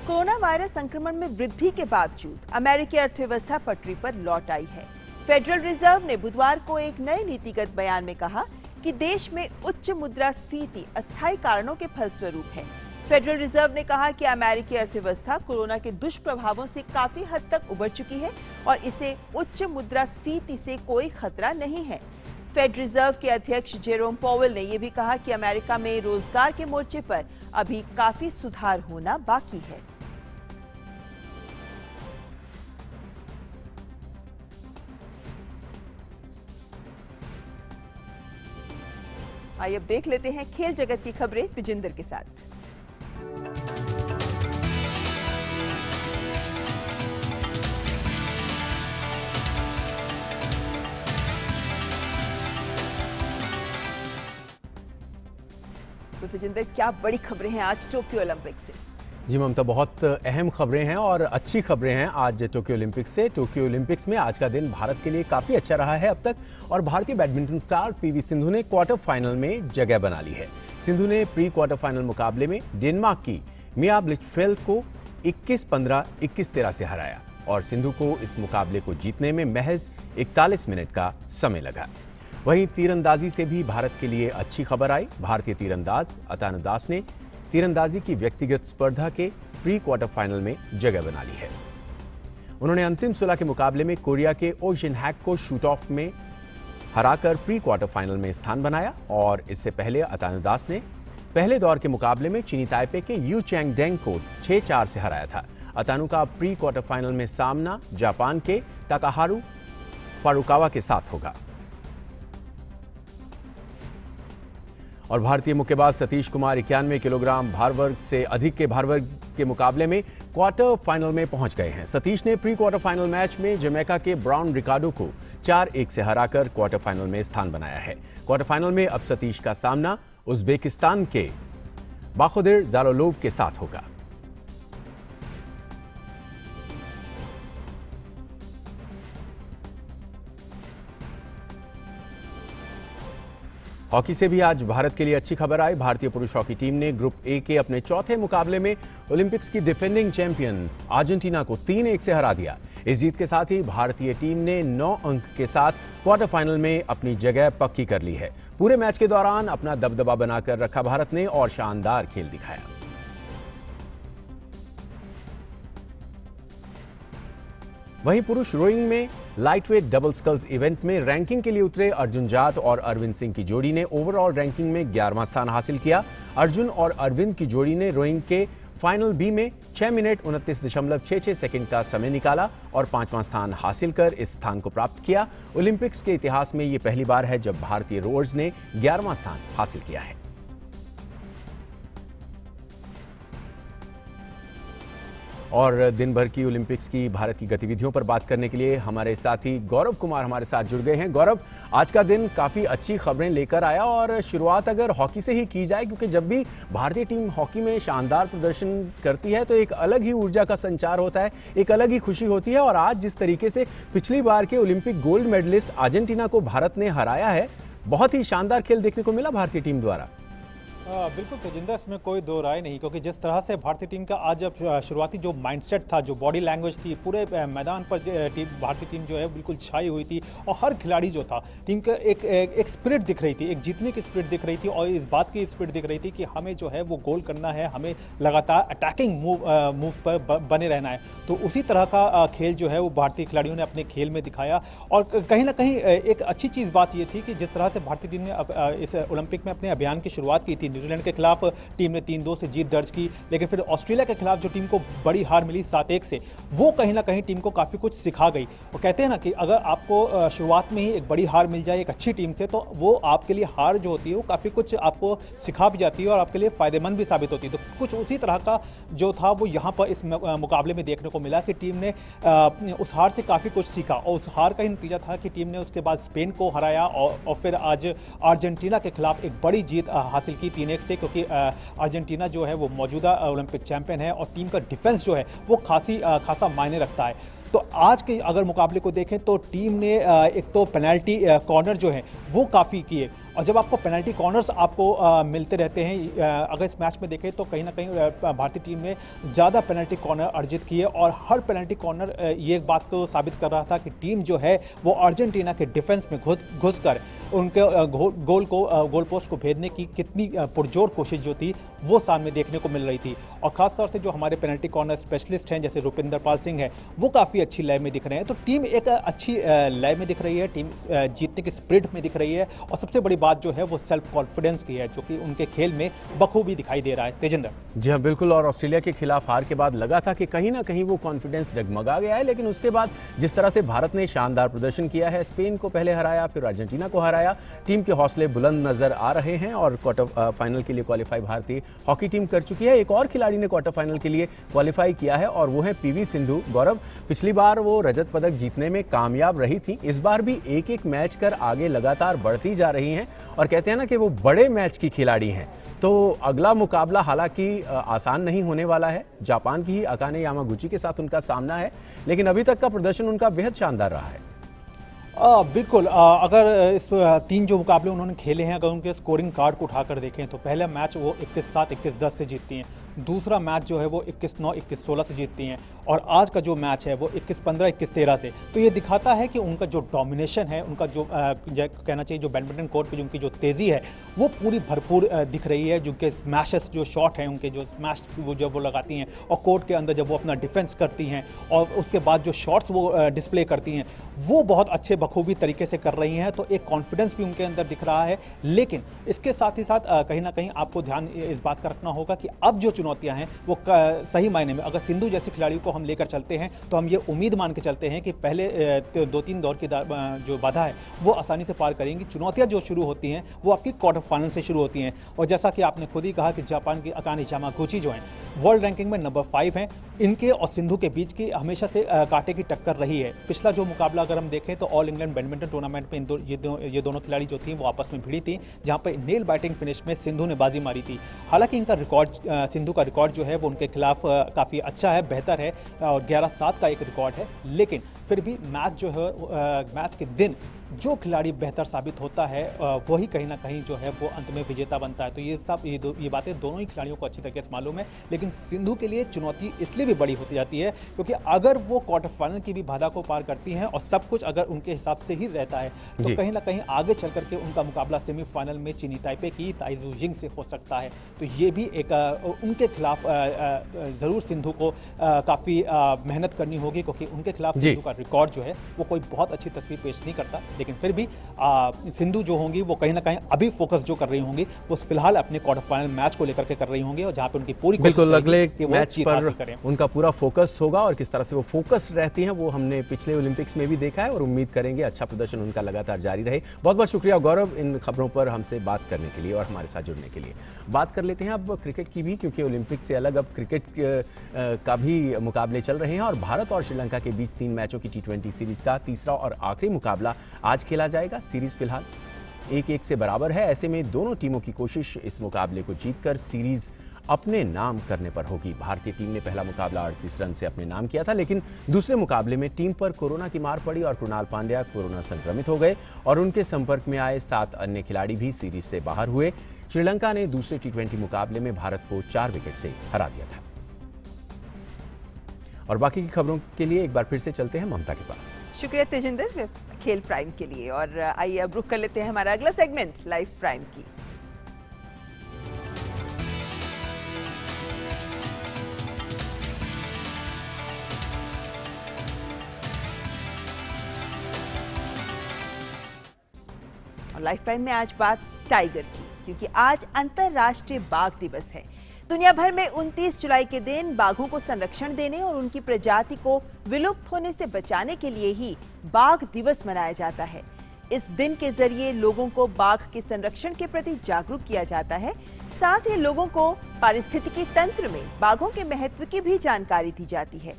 [SPEAKER 1] कोरोना वायरस संक्रमण में वृद्धि के बावजूद अमेरिकी अर्थव्यवस्था पटरी पर लौट आई है। फेडरल रिजर्व ने बुधवार को एक नए नीतिगत बयान में कहा कि देश में उच्च मुद्रास्फीति अस्थायी कारणों के फलस्वरूप है। फेडरल रिजर्व ने कहा कि अमेरिकी अर्थव्यवस्था कोरोना के दुष्प्रभावों से काफी हद तक उबर चुकी है और इसे उच्च मुद्रास्फीति से कोई खतरा नहीं है। फेड रिजर्व के अध्यक्ष जेरोम पॉवेल ने यह भी कहा कि अमेरिका में रोजगार के मोर्चे पर अभी काफी सुधार होना बाकी है। आइए अब देख लेते हैं खेल जगत की खबरें विजेंद्र के साथ। तो विजेंद्र, क्या बड़ी खबरें हैं आज टोक्यो ओलंपिक से?
[SPEAKER 17] जी ममता, बहुत अहम खबरें हैं और अच्छी खबरें हैं आज टोक्यो ओलंपिक से। टोक्यो ओलंपिक्स में आज का दिन भारत के लिए काफ़ी अच्छा रहा है अब तक और भारतीय बैडमिंटन स्टार पीवी सिंधु ने क्वार्टर फाइनल में जगह बना ली है। सिंधु ने प्री क्वार्टर फाइनल मुकाबले में डेनमार्क की मिया ब्लिचफेल्ड को 21-15, 21-13 से हराया और सिंधु को इस मुकाबले को जीतने में महज 41 मिनट का समय लगा। वहीं तीरंदाजी से भी भारत के लिए अच्छी खबर आई। भारतीय तीरंदाज अतानु दास ने तीरंदाजी की व्यक्तिगत स्पर्धा के प्री क्वार्टर फाइनल में जगह बना ली है। उन्होंने अंतिम 16 के मुकाबले में कोरिया के ओ जिन हैक को शूट ऑफ में हराकर प्री क्वार्टर फाइनल में स्थान बनाया और इससे पहले अतानु दास ने पहले दौर के मुकाबले में चीनी ताइपे के यू चैंग डेंग को 6-4 से हराया था। अतानु का प्री क्वार्टर फाइनल में सामना जापान के ताकाहारू फारुकावा के साथ होगा। और भारतीय मुक्केबाज सतीश कुमार 91 किलोग्राम भार वर्ग से अधिक के भार वर्ग के मुकाबले में क्वार्टर फाइनल में पहुंच गए हैं। सतीश ने प्री क्वार्टर फाइनल मैच में जमैका के ब्राउन रिकार्डो को 4-1 से हराकर क्वार्टर फाइनल में स्थान बनाया है। क्वार्टर फाइनल में अब सतीश का सामना उज्बेकिस्तान के बाखोदिर जालोलोव के साथ होगा। हॉकी से भी आज भारत के लिए अच्छी खबर आई। भारतीय पुरुष हॉकी टीम ने ग्रुप ए के अपने चौथे मुकाबले में ओलंपिक्स की डिफेंडिंग चैंपियन अर्जेंटीना को 3-1 से हरा दिया। इस जीत के साथ ही भारतीय टीम ने 9 अंक के साथ क्वार्टर फाइनल में अपनी जगह पक्की कर ली है। पूरे मैच के दौरान अपना दबदबा बनाकर रखा भारत ने और शानदार खेल दिखाया। वहीं पुरुष रोइंग में लाइटवेट डबल स्कल्स इवेंट में रैंकिंग के लिए उतरे अर्जुन जाट और अरविंद सिंह की जोड़ी ने ओवरऑल रैंकिंग में 11वां स्थान हासिल किया। अर्जुन और अरविंद की जोड़ी ने रोइंग के फाइनल बी में 6 मिनट 29.66 सेकंड का समय निकाला और 5वां स्थान हासिल कर इस स्थान को प्राप्त किया। ओलंपिक्स के इतिहास में यह पहली बार है जब भारतीय रोअर्स ने 11वां स्थान हासिल किया है। और दिन भर की ओलंपिक्स की भारत की गतिविधियों पर बात करने के लिए हमारे साथी गौरव कुमार हमारे साथ जुड़ गए हैं। गौरव, आज का दिन काफ़ी अच्छी खबरें लेकर आया और शुरुआत अगर हॉकी से ही की जाए, क्योंकि जब भी भारतीय टीम हॉकी में शानदार प्रदर्शन करती है तो एक अलग ही ऊर्जा का संचार होता है, एक अलग ही खुशी होती है। और आज जिस तरीके से पिछली बार के ओलंपिक गोल्ड मेडलिस्ट अर्जेंटीना को भारत ने हराया है, बहुत ही शानदार खेल देखने को मिला भारतीय टीम द्वारा।
[SPEAKER 18] बिल्कुल तेजिंदर, इसमें कोई दो राय नहीं, क्योंकि जिस तरह से भारतीय टीम का आज शुरुआती जो माइंडसेट था, जो बॉडी लैंग्वेज थी, पूरे मैदान पर भारतीय टीम जो है बिल्कुल छाई हुई थी और हर खिलाड़ी जो था टीम का एक स्पिरिट दिख रही थी, एक जीतने की स्पिरिट दिख रही थी और इस बात की स्पिरिट दिख रही थी कि हमें जो है वो गोल करना है, हमें लगातार अटैकिंग मूव पर बने रहना है। तो उसी तरह का खेल जो है वो भारतीय खिलाड़ियों ने अपने खेल में दिखाया। और कहीं ना कहीं एक अच्छी चीज़ बात ये थी कि जिस तरह से भारतीय टीम ने इस ओलंपिक में अपने अभियान की शुरुआत की थी, न्यूजीलैंड के खिलाफ टीम ने 3-2 से जीत दर्ज की, लेकिन फिर ऑस्ट्रेलिया के खिलाफ जो टीम को बड़ी हार मिली 7-1 से, वो कहीं ना कहीं टीम को काफ़ी कुछ सिखा गई। और कहते हैं ना कि अगर आपको शुरुआत में ही एक बड़ी हार मिल जाए एक अच्छी टीम से, तो वो आपके लिए हार जो होती है वो काफ़ी कुछ आपको सिखा भी जाती है और आपके लिए फ़ायदेमंद भी साबित होती है। तो कुछ उसी तरह का जो था वो यहाँ पर इस मुकाबले में देखने को मिला कि टीम ने उस हार से काफ़ी कुछ सीखा और उस हार का ही नतीजा था कि टीम ने उसके बाद स्पेन को हराया और फिर आज अर्जेंटीना के खिलाफ एक बड़ी जीत हासिल की जीने से, क्योंकि अर्जेंटीना जो है वो मौजूदा ओलंपिक चैंपियन है और टीम का डिफेंस जो है वो खासा मायने रखता है। तो आज के अगर मुकाबले को देखें तो टीम ने एक तो पेनल्टी कॉर्नर जो है वो काफ़ी किए, और जब आपको पेनल्टी कॉर्नर्स आपको मिलते रहते हैं, अगर इस मैच में देखें तो कहीं ना कहीं भारतीय टीम ने ज़्यादा पेनल्टी कॉर्नर अर्जित किए, और हर पेनल्टी कॉर्नर ये एक बात को साबित कर रहा था कि टीम जो है वो अर्जेंटीना के डिफेंस में घुसकर उनके गोल पोस्ट को भेजने की कितनी पुरजोर कोशिश जो थी वो सामने देखने को मिल रही थी। और खासतौर से जो हमारे पेनल्टी कॉर्नर स्पेशलिस्ट हैं जैसे रुपिंदर पाल सिंह है, वो काफ़ी अच्छी लय में दिख रहे हैं। तो टीम एक अच्छी लय में दिख रही है, टीम जीतने की स्पिरिट में दिख रही है, और सबसे बड़ी बात जो है वो सेल्फ कॉन्फिडेंस की है, जो कि उनके खेल में बखूबी दिखाई दे रहा है। तेजिंदर
[SPEAKER 17] जी हाँ, बिल्कुल। और ऑस्ट्रेलिया के खिलाफ हार के बाद लगा था कि कहीं ना कहीं वो कॉन्फिडेंस डगमगा गया है, लेकिन उसके बाद जिस तरह से भारत ने शानदार प्रदर्शन किया है, स्पेन को पहले हराया, फिर अर्जेंटीना को हराया, टीम के हौसले बुलंद नजर आ रहे हैं और क्वार्टर फाइनल के लिए क्वालिफाई भारतीय हॉकी टीम कर चुकी है। एक और खिलाड़ी ने क्वार्टर फाइनल के लिए क्वालिफाई किया है और वो है पीवी सिंधु। गौरव, पिछली बार वो रजत पदक जीतने में कामयाब रही थी, इस बार भी एक एक मैच कर आगे लगातार बढ़ती जा रही हैं, और कहते हैं ना कि वो बड़े मैच की खिलाड़ी हैं। तो अगला मुकाबला हालांकि आसान नहीं होने वाला है, जापान की ही अकाने यामागुची के साथ उनका सामना है, लेकिन अभी तक का प्रदर्शन उनका बेहद शानदार रहा है।
[SPEAKER 18] बिल्कुल, अगर इस 3 जो मुकाबले उन्होंने खेले हैं, अगर उनके स्कोरिंग कार्ड को उठाकर देखें तो पहला मैच वो 21-7, 21-10 से जीतती हैं, दूसरा मैच जो है वो 21-9, 21-16 से जीतती हैं, और आज का जो मैच है वो 21-15, 21-13 से। तो ये दिखाता है कि उनका जो डोमिनेशन है, उनका जो कहना चाहिए जो बैडमिंटन कोर्ट पे उनकी जो तेज़ी है वो पूरी भरपूर दिख रही है। जो कि स्मैशेस जो शॉट हैं उनके, जो स्मैश वो जब वो लगाती हैं और कोर्ट के अंदर जब वो अपना डिफेंस करती हैं और उसके बाद जो शॉट्स वो डिस्प्ले करती हैं वो बहुत अच्छे बखूबी तरीके से कर रही हैं। तो एक कॉन्फिडेंस भी उनके अंदर दिख रहा है, लेकिन इसके साथ ही साथ कहीं ना कहीं आपको ध्यान इस बात का रखना होगा कि अब जो चुनौतियां हैं वो सही मायने में, अगर सिंधु जैसी खिलाड़ी को हम लेकर चलते हैं तो हम ये उम्मीद मान के चलते हैं कि पहले 2-3 दौर की जो बाधा है वो आसानी से पार करेंगी। चुनौतियां जो शुरू होती हैं वो आपकी क्वार्टर फाइनल से शुरू होती हैं, और जैसा कि आपने खुद ही कहा कि जापान की अकाने यामागुची जो हैं वर्ल्ड रैंकिंग में नंबर 5 हैं, इनके और सिंधु के बीच की हमेशा से कांटे की टक्कर रही है। पिछला जो मुकाबला अगर हम देखें तो ऑल इंग्लैंड बैडमिंटन टूर्नामेंट में ये दोनों खिलाड़ी जो थी वो आपस में भिड़ी थी, जहां पर नेल बाइटिंग फिनिश में सिंधु ने बाजी मारी थी। हालांकि इनका रिकॉर्ड, सिंधु का रिकॉर्ड जो है वो उनके खिलाफ काफ़ी अच्छा है, बेहतर है, और 11-7 का एक रिकॉर्ड है, लेकिन फिर भी मैच जो है मैच के दिन जो खिलाड़ी बेहतर साबित होता है वही कहीं ना कहीं जो है वो अंत में विजेता बनता है। तो ये बातें दोनों ही खिलाड़ियों को अच्छी तरीके से मालूम है, लेकिन सिंधु के लिए चुनौती इसलिए भी बड़ी होती जाती है क्योंकि अगर वो क्वार्टर फाइनल की भी बाधा को पार करती हैं और सब कुछ अगर उनके हिसाब से ही रहता है तो कहीं ना कहीं आगे चल करके उनका मुकाबला सेमीफाइनल में चीनी ताइपे की ताइजू जिंग से हो सकता है। तो ये भी एक उनके खिलाफ ज़रूर सिंधु को काफ़ी मेहनत करनी होगी, क्योंकि उनके खिलाफ सिंधु का रिकॉर्ड जो है वो कोई बहुत अच्छी तस्वीर पेश नहीं करता, लेकिन फिर भी सिंधु जो होंगी वो कहीं ना कहीं अभी फोकस जो कर रही होंगी वो फिलहाल अपने क्वार्टर फाइनल मैच को लेकर के कर रही होंगी, और जहां पे उनकी पूरी
[SPEAKER 17] बिल्कुल अगले मैच पर उनका पूरा फोकस होगा, और किस तरह से वो फोकस रहती हैं वो हमने पिछले ओलंपिक्स में भी देखा है, और उम्मीद करेंगे अच्छा प्रदर्शन उनका लगातार जारी रहे। बहुत बहुत शुक्रिया गौरव इन खबरों पर हमसे बात करने के लिए और हमारे साथ जुड़ने के लिए। बात कर लेते हैं अब क्रिकेट की भी, क्योंकि ओलंपिक से अलग अब क्रिकेट का भी मुकाबले चल रहे हैं, और भारत और श्रीलंका के बीच 3 मैचों की T20 सीरीज का तीसरा और आखिरी मुकाबला आज खेला जाएगा। सीरीज फिलहाल 1-1 से बराबर है। ऐसे में दोनों टीमों की कोशिश इस मुकाबले को जीतकर सीरीज अपने नाम करने पर होगी। भारतीय टीम ने पहला मुकाबला 38 रन से अपने नाम किया था, लेकिन दूसरे मुकाबले में टीम पर कोरोना की मार पड़ी और कृणाल पांड्या कोरोना संक्रमित हो गए, और उनके संपर्क में आए 7 अन्य खिलाड़ी भी सीरीज से बाहर हुए। श्रीलंका ने दूसरे T20 मुकाबले में भारत को 4 विकेट से हरा दिया था। और बाकी की खबरों के लिए एक बार फिर से चलते हैं ममता के पास।
[SPEAKER 1] शुक्रिया तेजिंदर खेल प्राइम के लिए, और आइए अब रुक कर लेते हैं हमारा अगला सेगमेंट लाइव प्राइम की। और लाइव प्राइम में आज बात टाइगर की, क्योंकि आज अंतर्राष्ट्रीय बाघ दिवस है। दुनिया भर में 29 जुलाई के दिन बाघों को संरक्षण देने और उनकी प्रजाति को विलुप्त होने से बचाने के लिए ही बाघ दिवस मनाया जाता है। इस दिन के जरिए लोगों को बाघ के संरक्षण के प्रति जागरूक किया जाता है। साथ ही लोगों को पारिस्थितिकी तंत्र में बाघों के महत्व की भी जानकारी दी जाती है।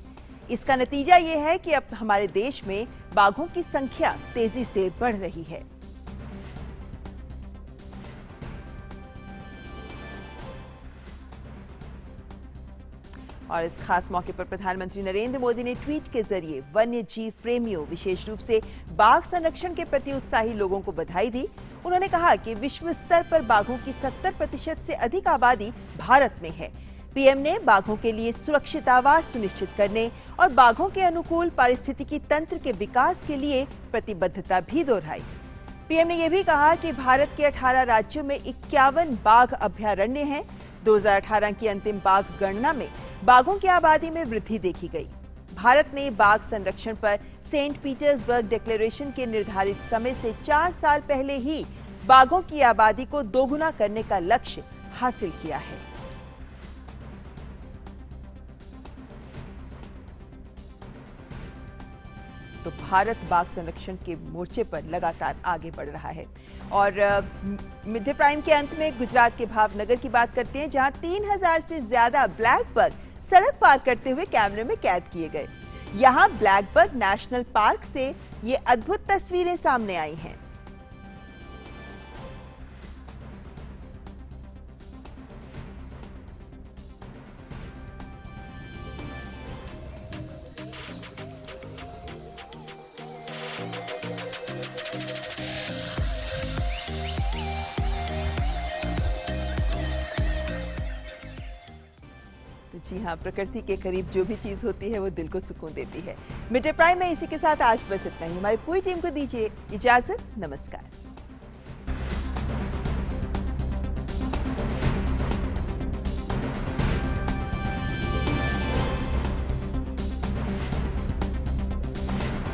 [SPEAKER 1] इसका नतीजा ये है कि अब हमारे देश में बाघों की संख्या तेजी से बढ़ रही है। और इस खास मौके पर प्रधानमंत्री नरेंद्र मोदी ने ट्वीट के जरिए वन्य जीव प्रेमियों, विशेष रूप से बाघ संरक्षण के प्रति उत्साही लोगों को बधाई दी। उन्होंने कहा कि विश्व स्तर पर बाघों की 70% से अधिक आबादी भारत में है। पीएम ने बाघों के लिए सुरक्षित आवास सुनिश्चित करने और बाघों के अनुकूल पारिस्थितिकी तंत्र के विकास के लिए प्रतिबद्धता भी दोहराई। पीएम ने यह भी कहा कि भारत के 18 राज्यों में 51 बाघ अभयारण्य हैं। 2018 की अंतिम बाघ गणना में बाघों की आबादी में वृद्धि देखी गई। भारत ने बाघ संरक्षण पर सेंट पीटर्सबर्ग डिक्लेरेशन के निर्धारित समय से 4 साल पहले ही बाघों की आबादी को दोगुना करने का लक्ष्य हासिल किया है। तो भारत बाघ संरक्षण के मोर्चे पर लगातार आगे बढ़ रहा है। और मिड डे प्राइम के अंत में गुजरात के भावनगर की बात करते हैं, जहां 3000 से ज्यादा ब्लैक बग सड़क पार करते हुए कैमरे में कैद किए गए। यहां ब्लैक बग नेशनल पार्क से ये अद्भुत तस्वीरें सामने आई हैं। जी हाँ, प्रकृति के करीब जो भी चीज होती है वो दिल को सुकून देती है। मिड डे प्राइम में इसी के साथ आज बस इतना ही। हमारी पूरी टीम को दीजिए इजाजत। नमस्कार।